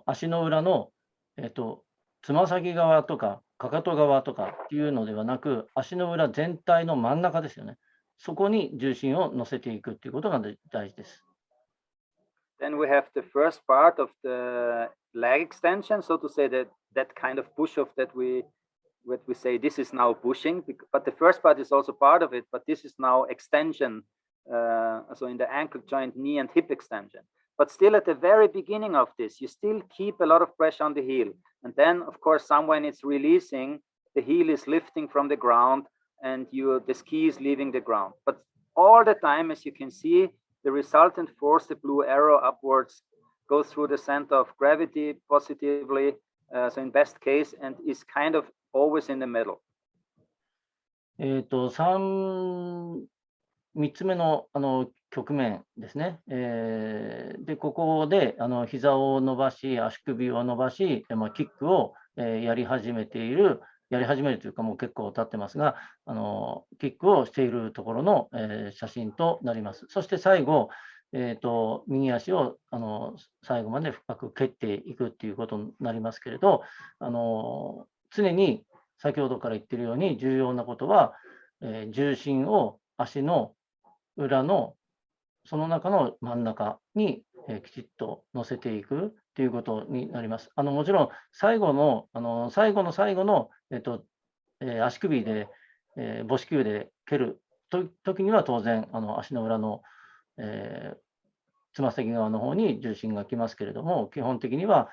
足の裏の、つま先側とかかかと側とかっていうのではなく、足の裏全体の真ん中ですよね。そこに重心を乗せていくっていうことが大事です。Then we have the first part of the leg extension, so to say that kind of push-off that we say this is now pushing, but the first part is also part of it, but this is now extension, so in the ankle joint, knee and hip extension. But still at the very beginning of this, you still keep a lot of pressure on the heel. And then, of course, somewhere it's releasing, the heel is lifting from the ground and the ski is leaving the ground. But all the time, as you can see, the resultant force, the blue arrow upwards, goes through the center of gravity positively, so in best case, and is kind of always in the middle. 3つ目の局面ですね。で、ここで膝を伸ばし、足首を伸ばし、キックをやり始めるというか、もう結構経ってますが、キックをしているところの写真となります。そして最後、右足を最後まで深く蹴っていくっていうことになりますけれど、常に先ほどから言っているように重要なことは、重心を足の裏のその中の真ん中に、きちっと乗せていくということになります。もちろん最後の最後の、足首で、母子球で蹴る時には当然足の裏の、つま先側の方に重心がきますけれども、基本的には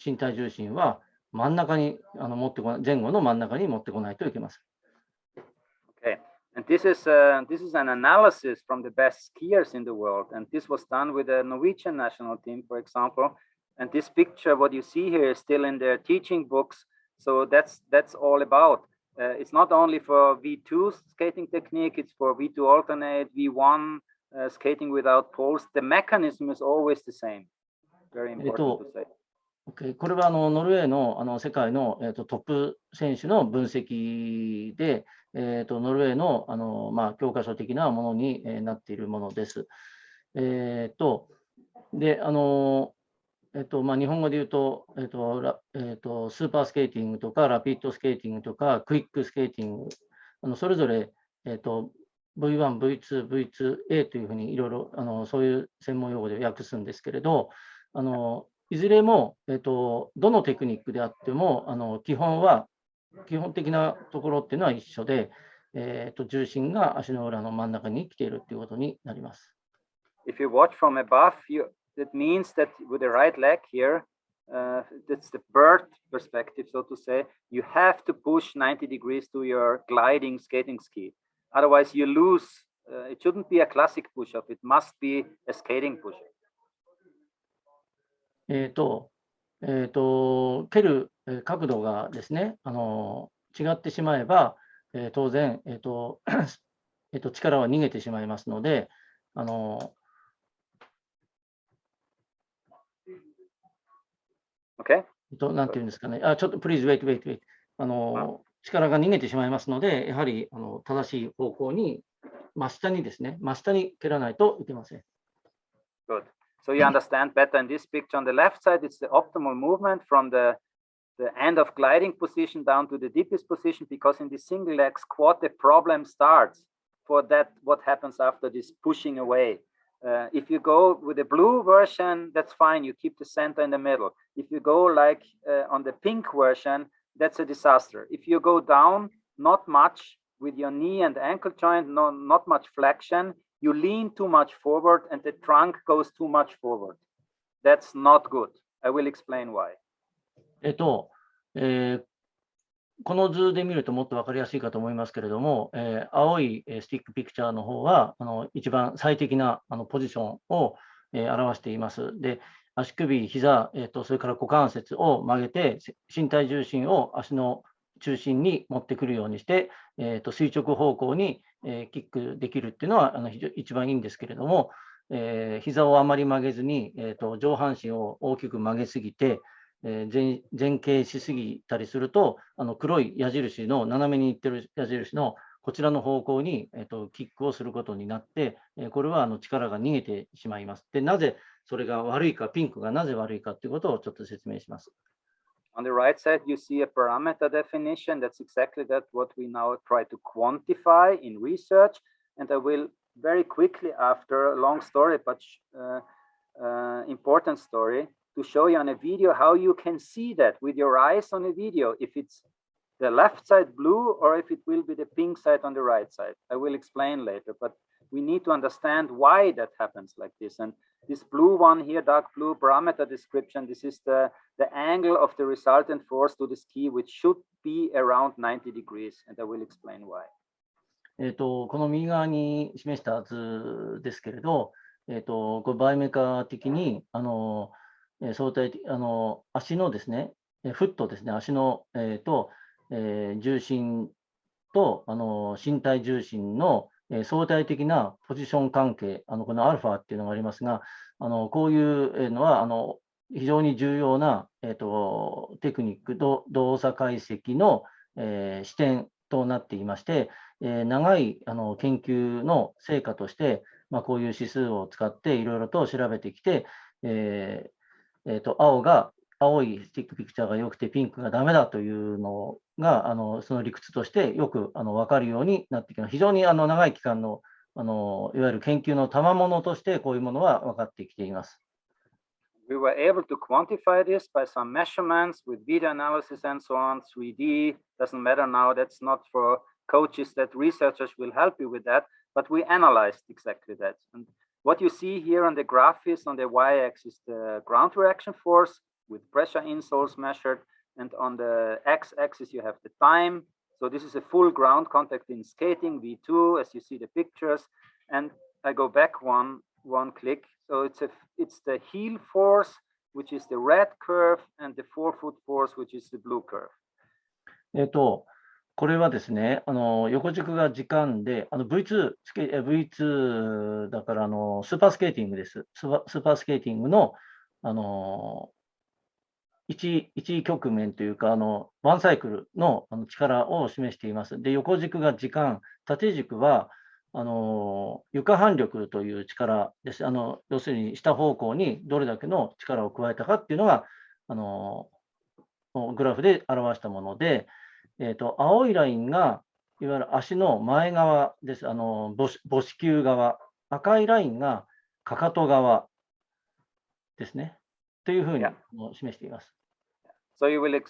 身体重心は真ん中に前後の真ん中に持ってこないといけません。Okay. And this is an analysis from the best skiers in the world, and this was done with the Norwegian national team, for example. And this picture, what you see here, is still in their teaching books. So that's all about. It's not only for V2 skating technique; it's for V2 alternate, V1 skating without poles. The mechanism is always the same. Very important to say. Okay. これはノルウェーの世界のトップ選手の分析で、ノルウェーの教科書的なものになっているものです。で、日本語で言うと、スーパースケーティングとか、ラピッドスケーティングとか、クイックスケーティング、それぞれ、V1、V2、V2A というふうにいろいろそういう専門用語で訳すんですけれど、いずれも、どのテクニックであっても、基本的なところっていうのは一緒で、重心が足の裏の真ん中に来ているということになります。If you watch from above, that means that with the right leg here, that's the bird perspective, so to say, you have to push 90 degrees to your gliding skating ski. Otherwise, you lose. It shouldn't be a classic push-up. It must be a skating push-up. 蹴る角度がですね、違ってしまえば、当然、力は逃げてしまいますので、Okay. なんていうんですかね、ちょっと、please wait。力が逃げてしまいますので、やはり正しい方向に、真下に蹴らないといけません。Good. So you understand better in this picture on the left side, it's the optimal movement from the end of gliding position down to the deepest position, because in the single leg squat, the problem starts for that, what happens after this pushing away. If you go with the blue version, that's fine. You keep the center in the middle. If you go like on the pink version, that's a disaster. If you go down, not much with your knee and ankle joint, not much flexion, you lean too much forward and the trunk goes too much forward. That's not good. I will explain why. この図で見るともっと分かりやすいかと思いますけれども、青いスティックピクチャーの方は一番最適なポジションを表しています。で、足首、膝、それから股関節を曲げて、身体重心を足の中心に持ってくるようにして、垂直方向にキックできるっていうのは一番いいんですけれども、膝をあまり曲げずに、上半身を大きく曲げすぎて、前傾しすぎたりすると、黒い矢印の斜めにいってる矢印のこちらの方向に、キックをすることになって、これは力が逃げてしまいます。で、なぜそれが悪いか、ピンクがなぜ悪いかということをちょっと説明します。On the right side, you see a parameter definition. That's exactly what we now try to quantify in research. And I will very quickly, after a long story, but important story, to show you on a video how you can see that with your eyes on a video, if it's the left side blue or if it will be the pink side on the right side. I will explain later, but we need to understand why that happens like this. And this blue one here, dark blue parameter description, this is the angle of the resultant force to the ski, which should be around 90 degrees. And I will explain why. この右側に示した図ですけれど、これバイメカ的に相対足のですね、フットですね、足の、重心と身体重心の相対的なポジション関係、このアルファっていうのがありますが、こういうのは非常に重要な、テクニックと動作解析の、視点となっていまして、長い研究の成果として、こういう指数を使っていろいろと調べてきて、青いスティックピクチャーが良くてピンクがダメだというのがその理屈としてよく分かるようになってきます。非常に長い期間のいわゆる研究の賜物としてこういうものは分かってきています。We were able to quantify this by some measurements with video analysis and so on, 3D, doesn't matter now, that's not for coaches, that researchers will help you with that, but we analyzed exactly that. And what you see here on the graph is on the y-axis the ground reaction force with pressure insoles measured, and on the x-axis you have the time. So this is a full ground contact in skating, V2, as you see the pictures. And I go back one click. So it's the heel force, which is the red curve, and the forefoot force, which is the blue curve. これはですね、横軸が時間で、V2 だからスーパースケーティングです。スーパースケーティングの、1局面というか、ワンサイクルの力を示しています。で、横軸が時間、縦軸は、床反力という力です。要するに下方向にどれだけの力を加えたかっていうのが、グラフで表したもので、青いラインがいわゆる足の前側です。母子球側。赤いラインがかかと側ですね。というふうに示しています。So you will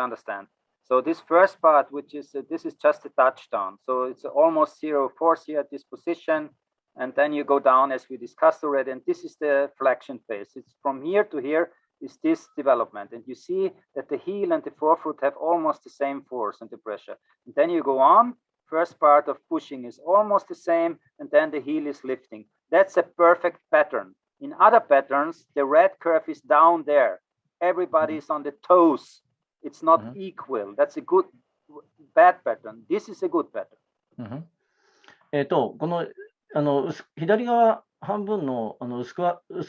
understand. So this first part, which is this is just a touchdown. So it's almost 0 force here at this position, and then you go down as we discussed already. And this is the flexion phase. It's from here to here is this development, and you see that the heel and the forefoot have almost the same force and the pressure. And then you go on. First part of pushing is almost the same, and then the heel is lifting. That's a perfect pattern. In other patterns, the red curve is down there. Everybody is on the toes. It's not equal. That's a bad pattern. This is a good pattern. この左側半分の薄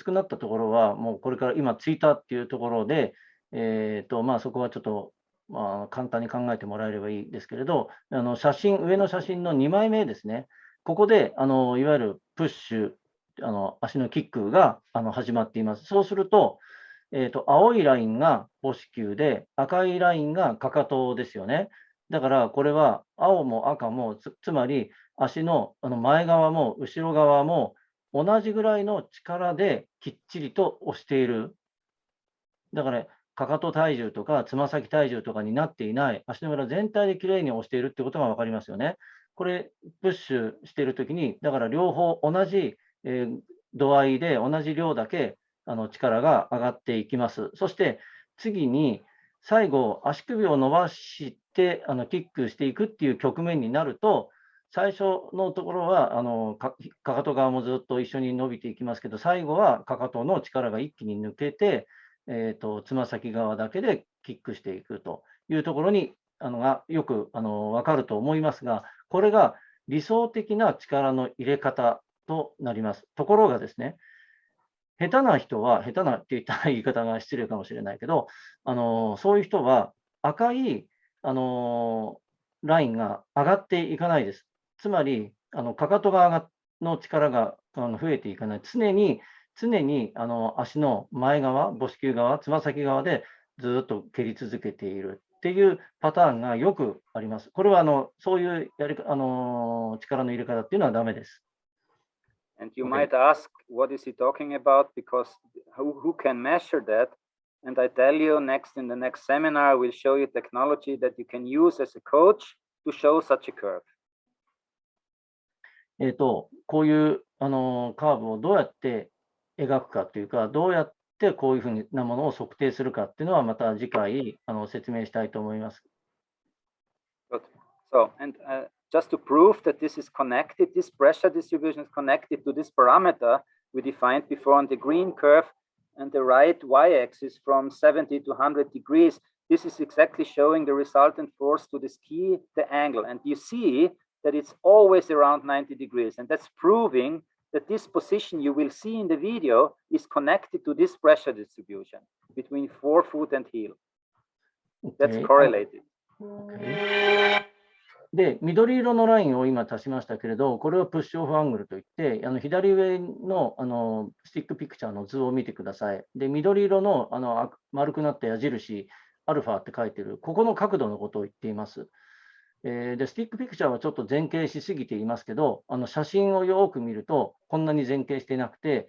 くなったところは、もうこれから今ついたっていうところで、そこはちょっと、簡単に考えてもらえればいいですけれど、上の写真の2枚目ですね。ここでいわゆるプッシュ、足のキックが始まっています。そうすると、青いラインが母子球で、赤いラインがかかとですよね。だからこれは青も赤もつまり足の前側も後ろ側も同じぐらいの力できっちりと押している。だからかかと体重とかつま先体重とかになっていない、足の裏全体できれいに押しているってことが分かりますよね。これプッシュしているときに、だから両方同じ、度合いで同じ量だけ力が上がっていきます。そして次に最後足首を伸ばしてキックしていくっていう局面になると、最初のところはかかと側もずっと一緒に伸びていきますけど、最後はかかとの力が一気に抜けて、つま先側だけでキックしていくというところにがよく分かると思いますが、これが理想的な力の入れ方となります。ところがですね、下手な人は、下手なって言ったら言い方が失礼かもしれないけど、そういう人は赤い、ラインが上がっていかないです。つまり、かかと側の力が増えていかない。常に足の前側、母子球側、つま先側でずっと蹴り続けているっていうパターンがよくあります。これはそういう力の入れ方っていうのはダメです。And you might ask, what is he talking about? Because who can measure that? And I tell you, in the next seminar, I will show you technology that you can use as a coach to show such a curve. こういうカーブをどうやって描くかというか、どうやってこういうふうなものを測定するかっていうのはまた次回説明したいと思います。Good. So, and just to prove that this is connected, this pressure distribution is connected to this parameter we defined before on the green curve and the right y-axis from 70 to 100 degrees. This is exactly showing the resultant force to the ski, the angle. And you see that it's always around 90 degrees. And that's proving that this position you will see in the video is connected to this pressure distribution between forefoot and heel. That's correlated. Okay. で、緑色のラインを今足しましたけれど、これをプッシュオフアングルといって、左上の、スティックピクチャーの図を見てください。で、緑色の、丸くなった矢印、アルファって書いてる、ここの角度のことを言っています。で、スティックピクチャーはちょっと前傾しすぎていますけど、写真をよく見ると、こんなに前傾していなくて、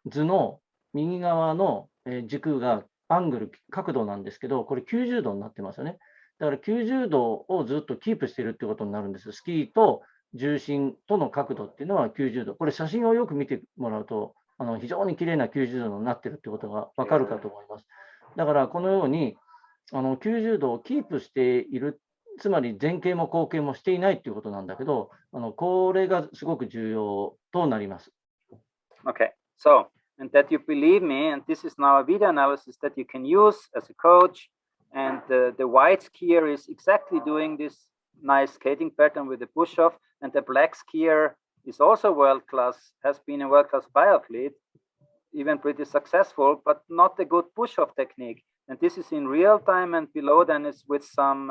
図の右側の軸がアングル、角度なんですけど、これ90度になってますよね。だから90度をずっとキープしているってことになるんです。スキーと重心との角度っていうのは90度。これ写真をよく見てもらうと、非常に綺麗な90度になっているってことがわかるかと思います。だからこのように90度をキープしている、つまり前傾も後傾もしていないということなんだけど、これがすごく重要となります。Okay, so, and that you believe me, and this is now a video analysis that you can use as a coach. And the white skier is exactly doing this nice skating pattern with the push-off, and the black skier is also world-class, has been a world-class biathlete, even pretty successful, but not a good push-off technique. And this is in real time, and below then is with some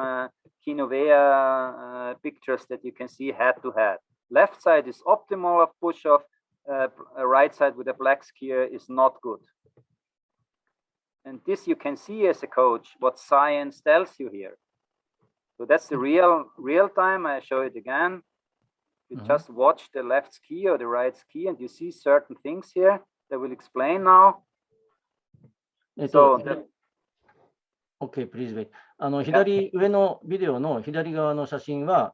Kinovea pictures that you can see head-to-head. Left side is optimal of push-off, right side with a black skier is not good. And this you can see as a coach, what science tells you here. So that's the real time. I show it again. You just watch the left ski or the right ski, and you see certain things here that will explain now. OK, please wait. 左上のビデオの左側の写真は、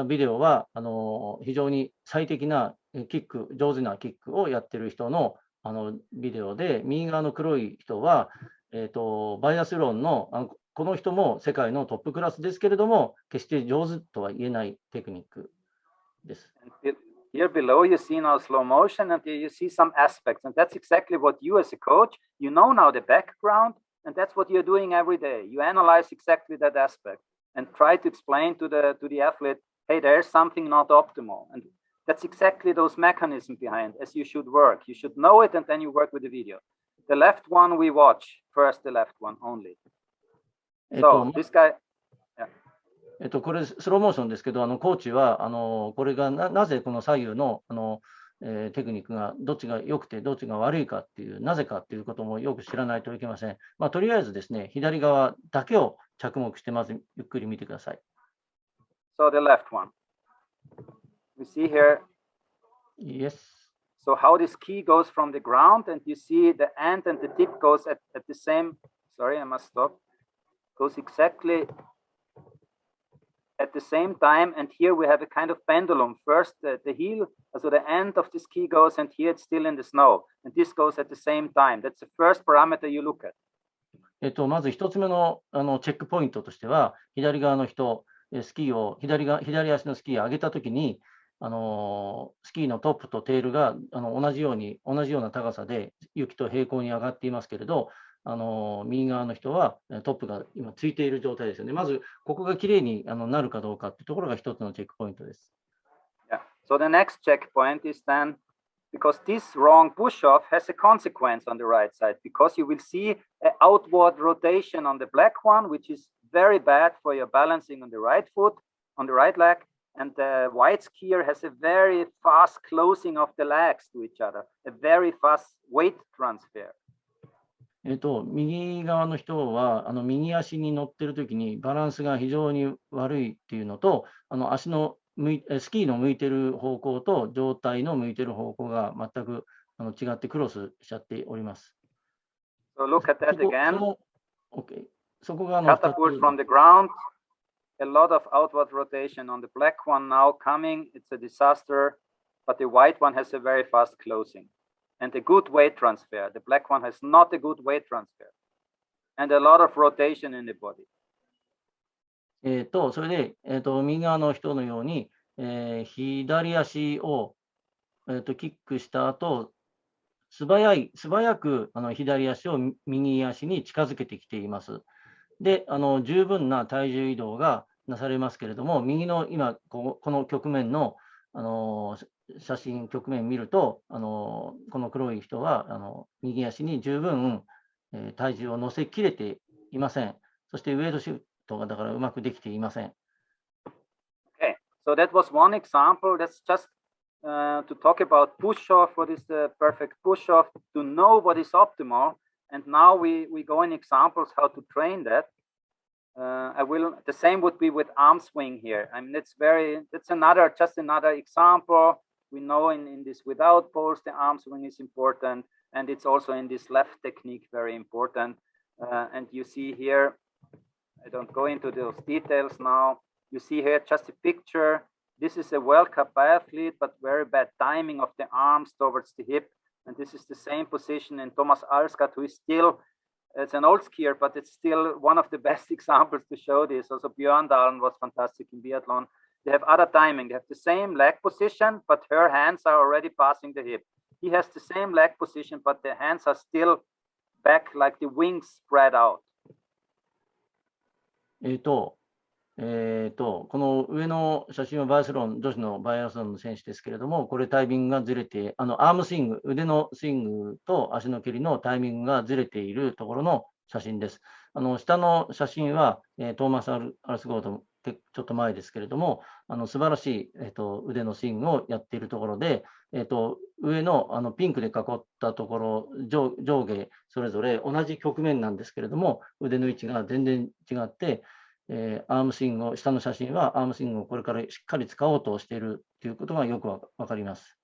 ビデオは非常に最適なキック、上手なキックをやってる人のビデオで、右側の黒い人は、バイアスロンの、この人も世界のトップクラスですけれども、決して上手とは言えないテクニックです。Here below you see now slow motion, and you see some aspects, and that's exactly what you as a coach, you know now the background, and that's what you're doing every day. You analyze exactly that aspect and try to explain to the athlete, hey, there's something not optimal. And that's exactly those mechanisms behind as you should work. You should know it, and then you work with the video. The left one we watch, first the left one only. So this guy, これ、スローモーションですけど、コーチはこれがなぜこの左右のテクニックがどっちが良くてどっちが悪いかっていう、なぜかっていうこともよく知らないといけません。とりあえずですね、左側だけを着目して、まずゆっくり見てください。So the left one. We see here. Yes. So how this key goes from the ground, and you see the end and the tip goes at the same. Sorry, I must stop. Goes exactly at the same time, and here we have a kind of pendulum. First the heel, so the end of this key goes, and here it's still in the snow, and this goes at the same time. That's the first parameter you look at. まず1つ目のチェックポイントとしては、左側の人、スキーを左足のスキーを上げたときに、スキーのトップとテールが同じような高さで雪と平行に上がっていますけれど、右側の人はトップが今ついている状態ですよね。まずここがきれいになるかどうかというところが一つのチェックポイントです。Yeah. So the next checkpoint is then, because this wrong push-off has a consequence on the right side, because you will see an outward rotation on the black one, which is very bad for your balancing on the right foot, on the right leg, and the white skier has a very fast closing of the legs to each other, a very fast weight transfer. 右側の人は右足に乗っているときにバランスが非常に悪いっていうのと、スキーの向いてる方向と上体の向いてる方向が全く違ってクロスしちゃっております。So look at that again. そこがcatapult from the ground, a lot of outward rotation on the black one now coming. It's a disaster, but the white one has a very fast closing. And a good weight transfer. The black one has not a good weight transfer. And a lot of rotation in the body. それで、右側の人のように、左足を、キックした後、素早く左足を右足に近づけてきています。で、十分な体重移動がなされますけれども、右の今、この局面の、写真局面見るとこの黒い人は右足に十分体重を乗せきれていません。そしてウェイトシフトがだからうまくできていません。So that was one example. That's just to talk about push-off, what is the perfect push-off, to know what is optimal. And now we go in examples how to train that. The same would be with arm swing here. I mean, that's just another example. We know in this without pulse, the arm swing is important. And it's also in this left technique, very important. And you see here, I don't go into those details now. You see here just a picture. This is a World Cup biathlete, but very bad timing of the arms towards the hip. And this is the same position in Thomas Alsgaard, who is still, it's an old skier, but it's still one of the best examples to show this. Also, Björndalen was fantastic in biathlon. They have other timing. They have the same leg position, but her hands are already passing the hip. He has the same leg position, but the hands are still back like the wings spread out. この上の写真はバイアスロン、女子のバイアスロンの選手ですけれども、これタイミングがずれて、アームスイング、腕のスイングと足の蹴りのタイミングがずれているところの写真です。下の写真は、トーマス・アルスゴードちょっと前ですけれども、素晴らしい、腕のスイングをやっているところで、上のピンクで囲ったところ、上下それぞれ同じ局面なんですけれども、腕の位置が全然違って、アームスイングを、下の写真はアームスイングをこれからしっかり使おうとしているということがよくわかります。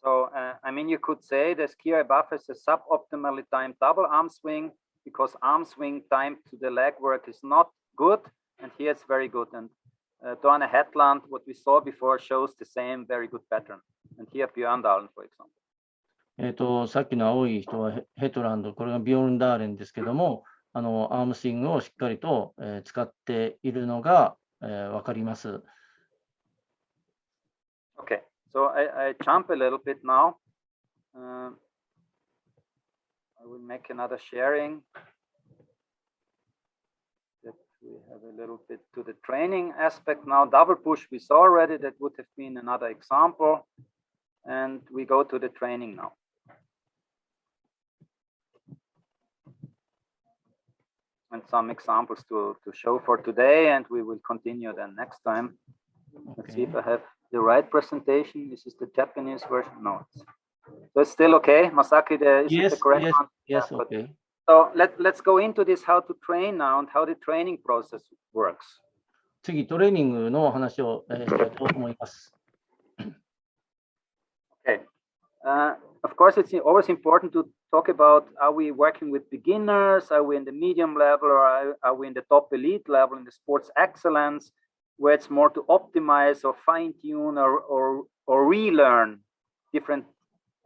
So, I mean, you could say the skier above has a suboptimally timed double arm swing because arm swing time to the leg work is not good, and here it's very good. And Dorne Hetland, what we saw before, shows the same very good pattern. And here Björndalen, for example. さっきの青い人はヘトランド、これがビョルンダーレンですけども、アームスイングをしっかりと、使っているのが、わかります。Okay, so I jump a little bit now. I will make another sharing. That we have a little bit to the training aspect now. Double push we saw already. That would have been another example. And we go to the training now. And some examples to show for today, and we will continue then next time. Okay. Let's see if I have the right presentation. This is the Japanese version. No, so it's still okay. Masaki, is it the correct one? Yes, okay. So let's go into this, how to train now and how the training process works. 次、トレーニングの話をしたいと思います。Okay. Of course, it's always important to talk about, are we working with beginners? Are we in the medium level, or are we in the top elite level in the sports excellence, where it's more to optimize or fine tune or relearn different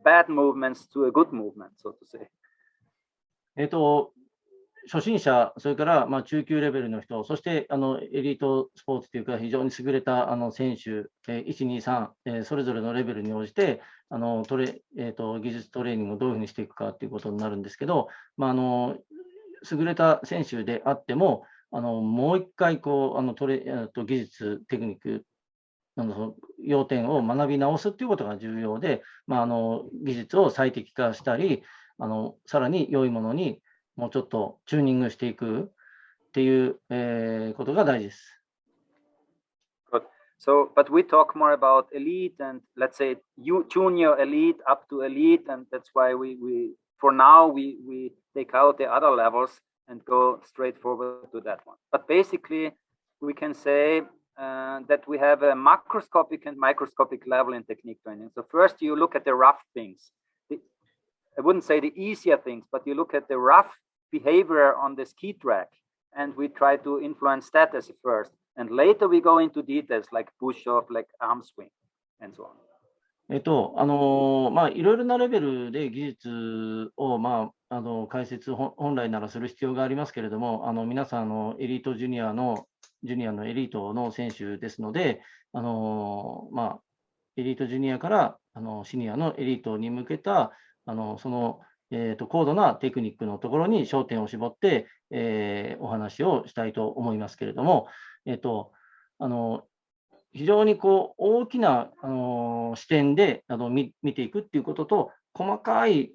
bad movements to a good movement, so to say. 初心者、それから、中級レベルの人、そしてエリートスポーツというか、非常に優れた選手、1、2、3、それぞれのレベルに応じて、技術トレーニングをどういうふうにしていくかということになるんですけど、優れた選手であっても、もう一回技術、テクニック、要点を学び直すということが重要で、技術を最適化したり、さらに良いものにもうちょっとチューニングしていくっていう、ことが大事です。Good. So, but we talk more about elite and let's say junior elite up to elite, and that's why we for now we take out the other levels and go straight forward to that one. But basically, we can say that we have a macroscopic and microscopic level in technique training. So first you look at the rough things. I wouldn't say the easier things, but you look at the rough behavior on the ski track, and we try to influence that as a first. And later we go into details like push-off, like arm swing, and so on. いろいろなレベルで技術を、解説本来ならする必要がありますけれども、皆さんエリートジュニアのエリートの選手ですので、エリートジュニアからシニアのエリートに向けた高度なテクニックのところに焦点を絞って、お話をしたいと思いますけれども、非常に大きな視点で見ていくっていうことと、細かい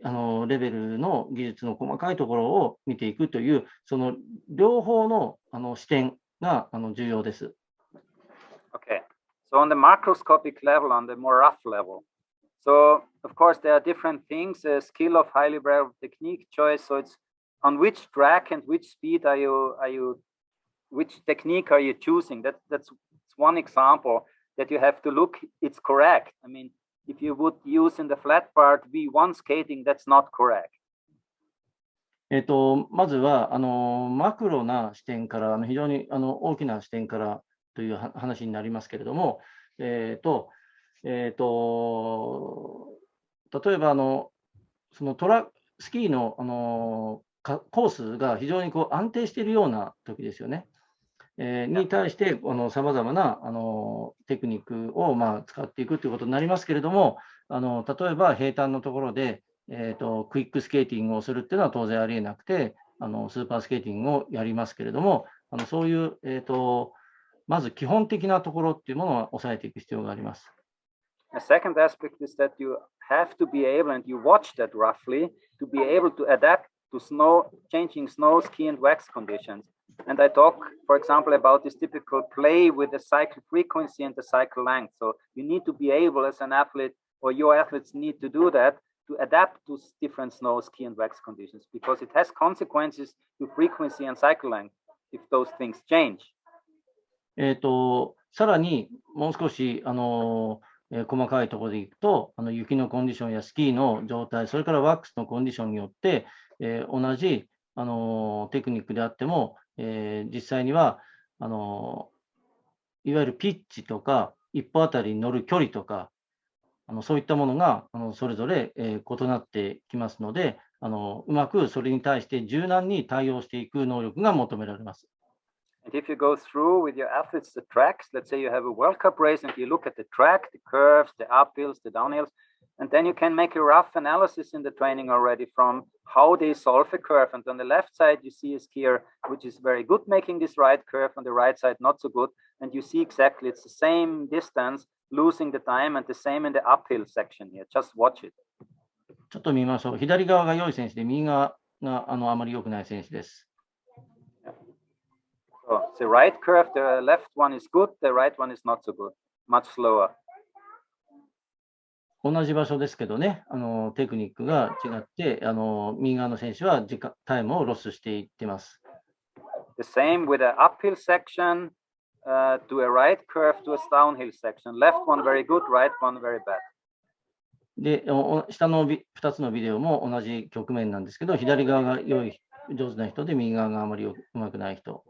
レベルの技術の細かいところを見ていくという、その両方の視点が重要です。Okay, so on the macroscopic level, on the more rough level. So, of course, there are different things, skill of highly variable technique choice. So it's on which track and which speed which technique are you choosing? That's one example that you have to look, it's correct. I mean, if you would use in the flat part V1 skating, that's not correct. まずはマクロな視点から非常に大きな視点からという話になりますけれども、例えばそのスキーのコースが非常に安定しているような時ですよね。に対してさまざまなテクニックを使っていくということになりますけれども、例えば平坦のところでクイックスケーティングをするっていうのは当然ありえなくて、スーパースケーティングをやりますけれども、そういう、まず基本的なところっていうものを抑えていく必要があります。The second aspect is that you have to be able, and you watch that roughly, to be able to adapt to changing snow, ski, and wax conditions. And I talk, for example, about this typical play with the cycle frequency and the cycle length. So you need to be able as an athlete, or your athletes need to do that, to adapt to different snow, ski, and wax conditions, because it has consequences to frequency and cycle length if those things change. さらにもう少し細かいところでいくと、雪のコンディションやスキーの状態、それからワックスのコンディションによって、同じテクニックであっても、実際にはいわゆるピッチとか一歩あたりに乗る距離とかそういったものがそれぞれ異なってきますので、うまくそれに対して柔軟に対応していく能力が求められます。And if you go through with your athletes the tracks, let's say you have a World Cup race and you look at the track, the curves, the uphills, the downhills, and then you can make a rough analysis in the training already from how they solve a curve. And on the left side, you see a skier which is very good making this right curve, on the right side, not so good. And you see exactly it's the same distance, losing the time, and the same in the uphill section here. Just watch it. ちょっと見ましょう。左側が良い選手で、右側があまり良くない選手です。So the right curve, the left one is good, the right one is not so good, much slower. 同じ場所ですけどね、テクニックが違って、右側の選手はタイムをロスしていってます。The same with the uphill section to a right curve to a downhill section. Left one very good, right one very bad. で、下の2つのビデオも同じ局面なんですけど、左側が上手な人で、右側があまりうまくない人。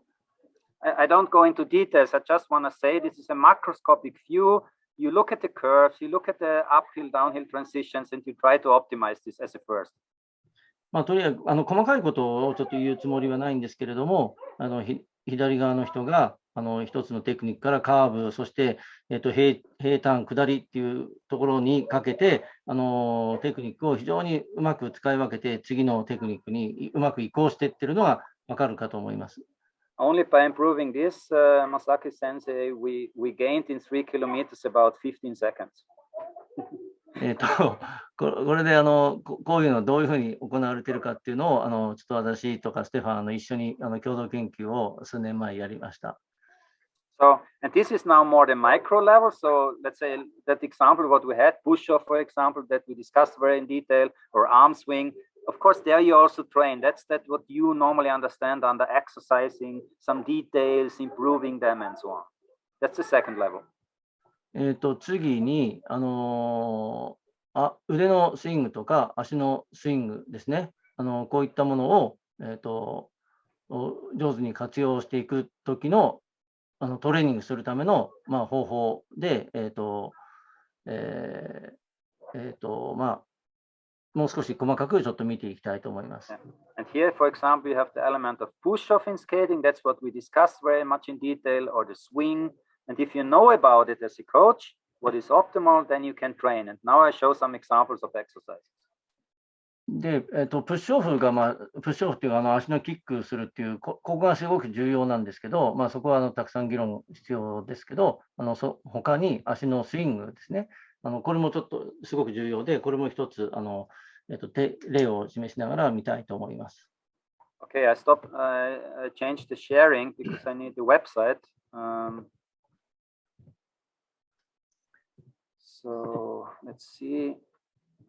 I don't go into details. I just want to say this is a macroscopic view. You look at the curves, you look at the uphill, downhill transitions, and you try to optimize this as a first. とにかく細かいことをちょっと言うつもりはないんですけれども、左側の人が一つのテクニックからカーブ、そして、平坦、下りっていうところにかけて、テクニックを非常にうまく使い分けて、次のテクニックにうまく移行していってるのが分かるかと思います。Only by improving this, Masaki Sensei, we gained in 3 kilometers about 15 seconds. これでこういうのどういうふうに行われているかっていうのをちょっと私とかステファン一緒に共同研究を数年前やりました。So, and this is now more the micro level. So let's say that example what we had, push-off, for example, that we discussed very in detail, or arm swing. Of course, there you also train. That's what you normally understand under exercising some details, improving them, and so on. That's the second level. 次に腕のスイングとか足のスイングですね。こういったものを、上手に活用していくときのトレーニングするための、方法で、もう少し細かくちょっと見ていきたいと思います。And here, for example, you have the element of push-off in skating. That's what we discussed very much in detail, or the swing. And if you know about it as a coach, what is optimal, then you can train. And now I show some examples of exercises. で、プッシュオフが、プッシュオフっていう足のキックするっていう、ここがすごく重要なんですけど、そこはたくさん議論必要ですけど、他に足のスイングですね。これもちょっとすごく重要で、これも一つ例を示しながら見たいと思います。Okay, I changed the sharing because I need the website. So let's see,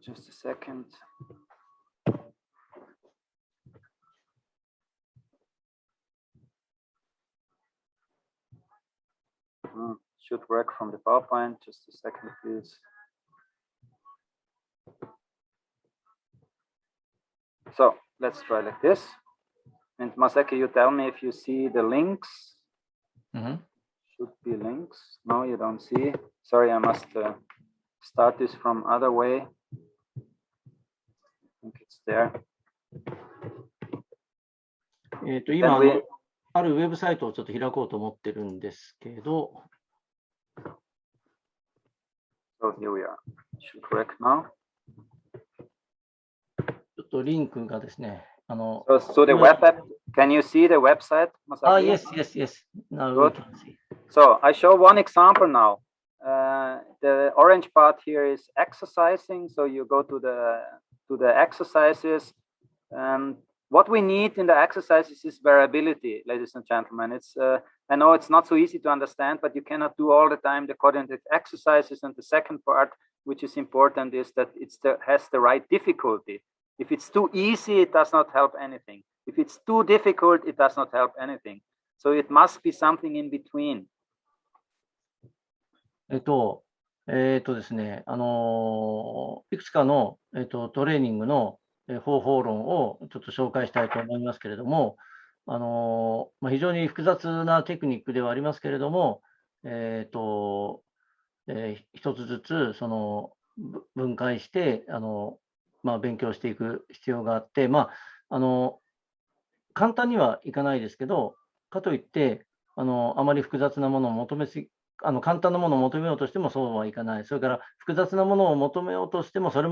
just a second. Should work from the PowerPoint. Just a second, please. So let's try like this. And Masaki, you tell me if you see the links. Should be links. No, you don't see. Sorry, I must start this from other way. I think it's there. 今あるウェブサイトをちょっと開こうと思ってるんですけど。So here we are. Should work now. ちょっとリンクがですね。So the web app, can you see the website, Masaki? Yes. Now we can see. So I show one example now. The orange part here is exercising. So you go to the exercises. What we need in the exercises is variability, ladies and gentlemen. It's I know it's not so easy to understand, but you cannot do all the time the coordinated exercises. And the second part, which is important, is that it has the right difficulty. If it's too easy, it does not help anything. If it's too difficult, it does not help anything. So it must be something in between. ですね、いくつかの、トレーニングの方法論をちょっと紹介したいと思いますけれども、非常に複雑なテクニックではありますけれども、一つずつ分解して勉強していく必要があって、簡単にはいかないですけど、かといってあまり複雑なものを求めすぎ簡単なものを求めようとしてもそうはいかない。それから複雑なものを求めようとしてもそれ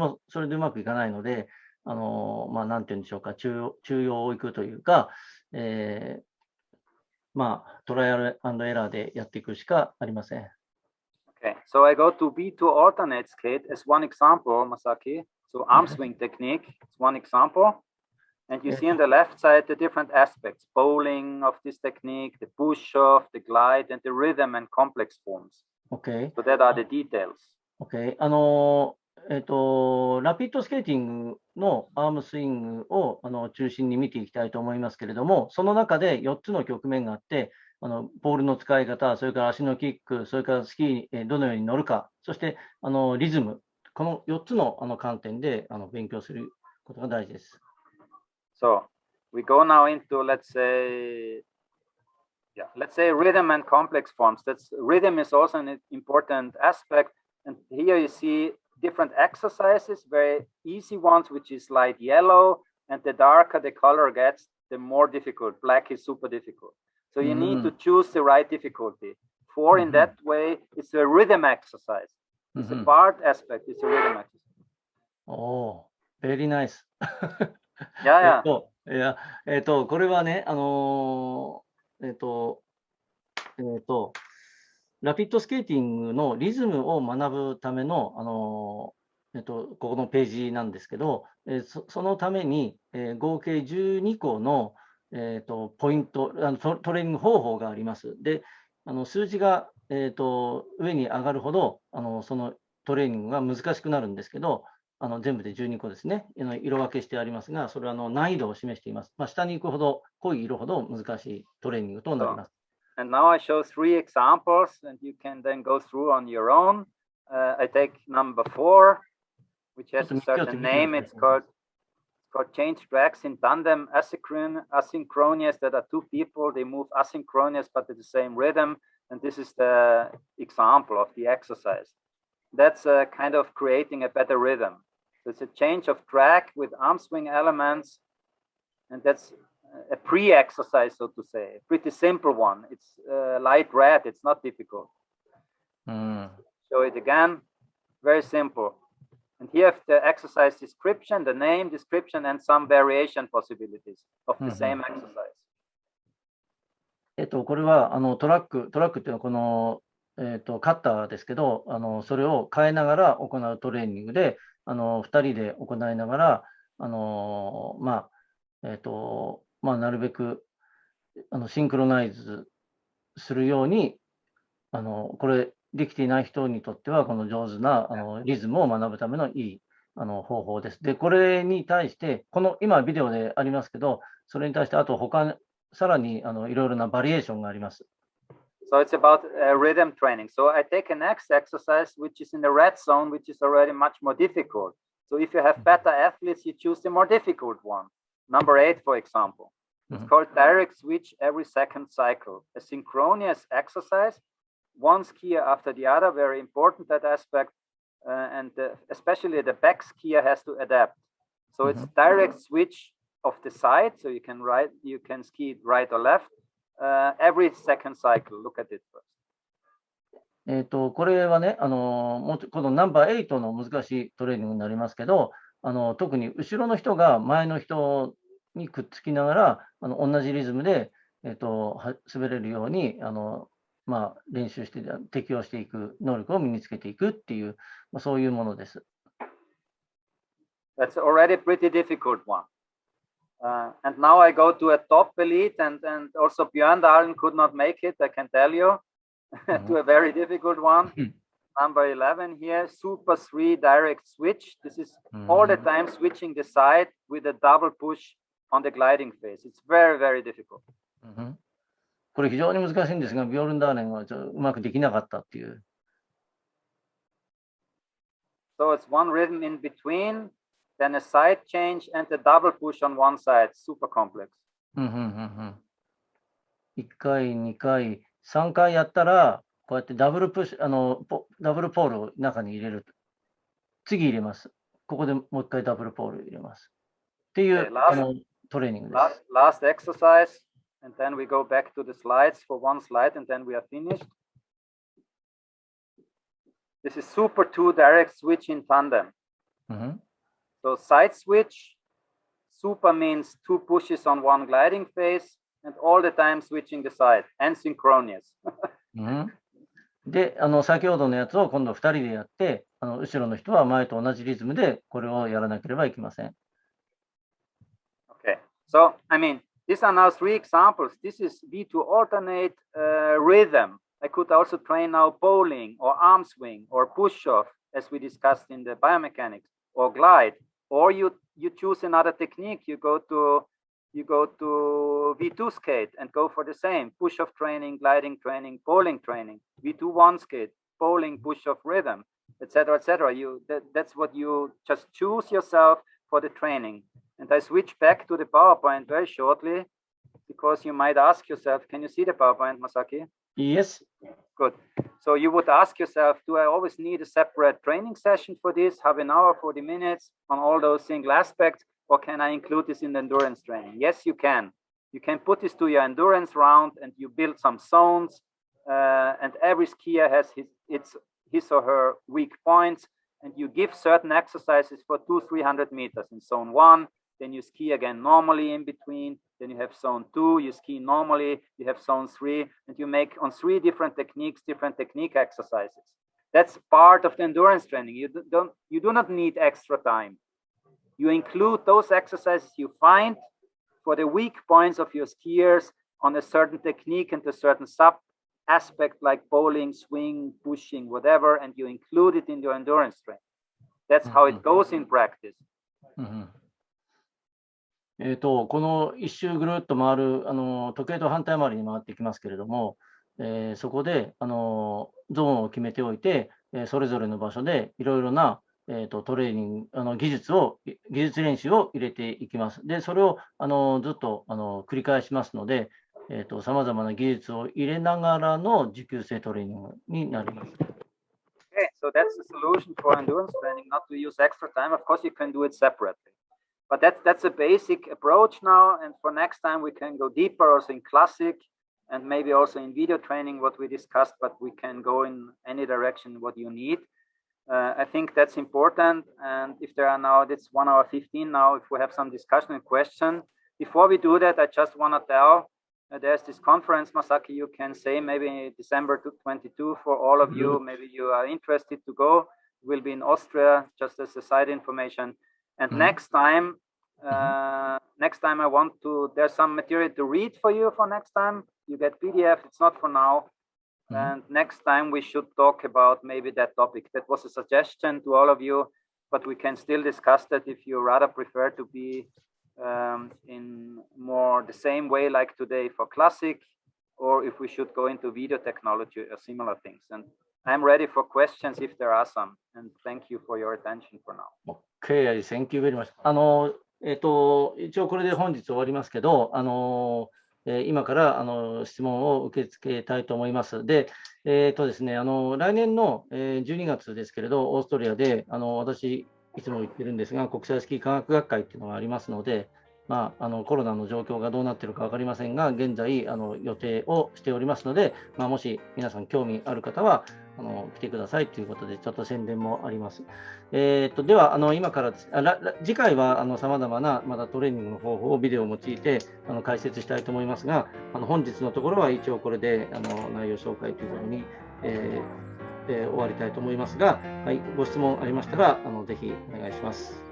でうまくいかないので、なんていうんでしょうか、中庸をいくというか、トライアル&エラーでやっていくしかありません。Okay, so I go to B2 alternate skate as one example, Masaki. So arm swing technique is one example. And you see on the left side the different aspects, bowling of this technique, the push-off, the glide, and the rhythm and complex forms. Okay. So that are the details. Okay. ラピッドスケーティングのアームスイングを中心に見ていきたいと思いますけれども、その中で4つの局面があって、ボールの使い方、それから足のキック、それからスキーにどのように乗るか、そしてリズム、この4つの観点で勉強することが大事です。So we go now into, let's say rhythm and complex forms. Rhythm is also an important aspect. And here you see different exercises, very easy ones, which is light yellow. And the darker the color gets, the more difficult. Black is super difficult. So you need to choose the right difficulty. In that way, it's a rhythm exercise. It's a part aspect, it's a rhythm exercise. Oh, very nice. いや、これはね、ラピッドスケーティングのリズムを学ぶための、ここのページなんですけど、そのために、合計12個の、ポイントトレーニング方法があります。で、数字が、上に上がるほどそのトレーニングが難しくなるんですけど、全部で12個ですね、色分けしてありますが、それは難易度を示しています。下に行くほど、濃い色ほど難しいトレーニングとなります。And now I show 3 examples, and you can then go through on your own. I take number 4, which has a certain name. It's called change tracks in tandem asynchronous. That are 2 people, they move asynchronous but at the same rhythm. And this is the example of the exercise. That's kind of creating a better rhythm. So it's a change of track with arm swing elements, and that's a pre-exercise, so to say, a pretty simple one. It's light red, it's not difficult. Show it again, very simple. And here have the exercise description, the name, description, and some variation possibilities of the same exercise. これはトラックっていうのはこの、カッターですけど、それを変えながら行うトレーニングで、2人で行いながら、なるべくシンクロナイズするように、これできていない人にとっては、この上手なリズムを学ぶためのいい方法です。で、これに対して、この今ビデオでありますけど、それに対してあとさらにいろいろなバリエーションがあります。So it's about rhythm training. So I take a next exercise, which is in the red zone, which is already much more difficult. So if you have better athletes, you choose the more difficult one. Number 8, for example. It's called direct switch every second cycle. A synchronous exercise, one skier after the other, very important, that aspect. Especially the back skier has to adapt. So it's direct switch of the side. So you can ski right or left. Every second cycle. Look at it first. これはね、このナンバー8の難しいトレーニングになりますけど、特に後ろの人が前の人にくっつきながら、同じリズムで、滑れるように練習して適応していく能力を身につけていくっていう、そういうものです。That's already a pretty difficult one. And now I go to a top elite, and also Björn Dahlen could not make it, I can tell you, to a very difficult one. Number 11 here, Super 3 direct switch. This is all the time switching the side with a double push on the gliding phase. It's very, very difficult. これ非常に難しいんですが、ビョルン・ダーレンはうまくできなかったっていう。So it's one rhythm in between, then a side change and a double push on one side. Super complex. 1回、2回、3回やったら、こうやってダブルプッシュ、ダブルポールを中に入れる。次入れます。ここでもう1回ダブルポール入れます。っていう、トレーニングです。Last exercise, and then we go back to the slides for one slide, and then we are finished. This is Super 2 direct switch in tandem. So side switch, super means 2 pushes on one gliding phase, and all the time switching the side, and synchronous. で、先ほどのやつを今度2人でやって、後ろの人は前と同じリズムでこれをやらなければいけません。Okay, so I mean, these are now 3 examples. This is V to alternate rhythm. I could also train now bowling or arm swing or push off, as we discussed in the biomechanics, or glide. Or you choose another technique. You go to V2 skate and go for the same push off training, gliding training, bowling training. V2 skate, bowling, push off rhythm, etc., etc. That's what you just choose yourself for the training. And I switch back to the PowerPoint very shortly, because you might ask yourself, can you see the PowerPoint, Masaki? Yes. Good. So you would ask yourself, do I always need a separate training session for this, half an hour, 40 minutes on all those single aspects, or can I include this in the endurance training? Yes, you can. You can put this to your endurance round, and you build some zones, and every skier has his or her weak points, and you give certain exercises for 200-300 meters in zone 1. Then you ski again normally in between. Then you have zone 2, you ski normally, you have zone 3, and you make on 3 different technique exercises. That's part of the endurance training. You do not need extra time. You include those exercises you find for the weak points of your skiers on a certain technique and a certain sub aspect like bowling, swing, pushing, whatever, and you include it in your endurance training. That's how it goes in practice. この一周ぐるっと回る時計と反対回りに回っていきますけれども、そこでゾーンを決めておいて、それぞれの場所でいろいろなトレーニング技術練習を入れていきます。で、それをずっと繰り返しますので、さまざまな技術を入れながらの持久性トレーニングになります。Okay, so that's the solution for endurance training, not to use extra time. Of course, you can do it separately. But that's a basic approach now, and for next time we can go deeper also in classic and maybe also in video training what we discussed, but we can go in any direction what you need. I think that's important, and if there are now, it's 1 hour 15 now, if we have some discussion and question. Before we do that, I just want to tell, there's this conference, Masaki, you can say maybe December 2022 for all of you, maybe you are interested to go. We'll be in Austria, just as a side information. And next time I want to, there's some material to read for you for next time. You get PDF, it's not for now. And next time we should talk about maybe that topic. That was a suggestion to all of you, but we can still discuss that if you rather prefer to be in more the same way like today for classic, or if we should go into video technology or similar things. And I'm ready for questions if there are some. And thank you for your attention for now. Okay, thank you very much. 一応これで本日終わりますけど、今から質問を受け付けたいと思います。で、ですね、来年の12月ですけれど、オーストリアで私、いつも言ってるんですが、国際スキー科学学会っていうのがありますので、コロナの状況がどうなっているか分かりませんが、現在予定をしておりますので、もし皆さん興味ある方は来てくださいということで、ちょっと宣伝もあります。では今から次回はさまざまなまだトレーニングの方法をビデオを用いて解説したいと思いますが、本日のところは一応これで内容紹介ということに、終わりたいと思いますが、はい、ご質問ありましたらぜひお願いします。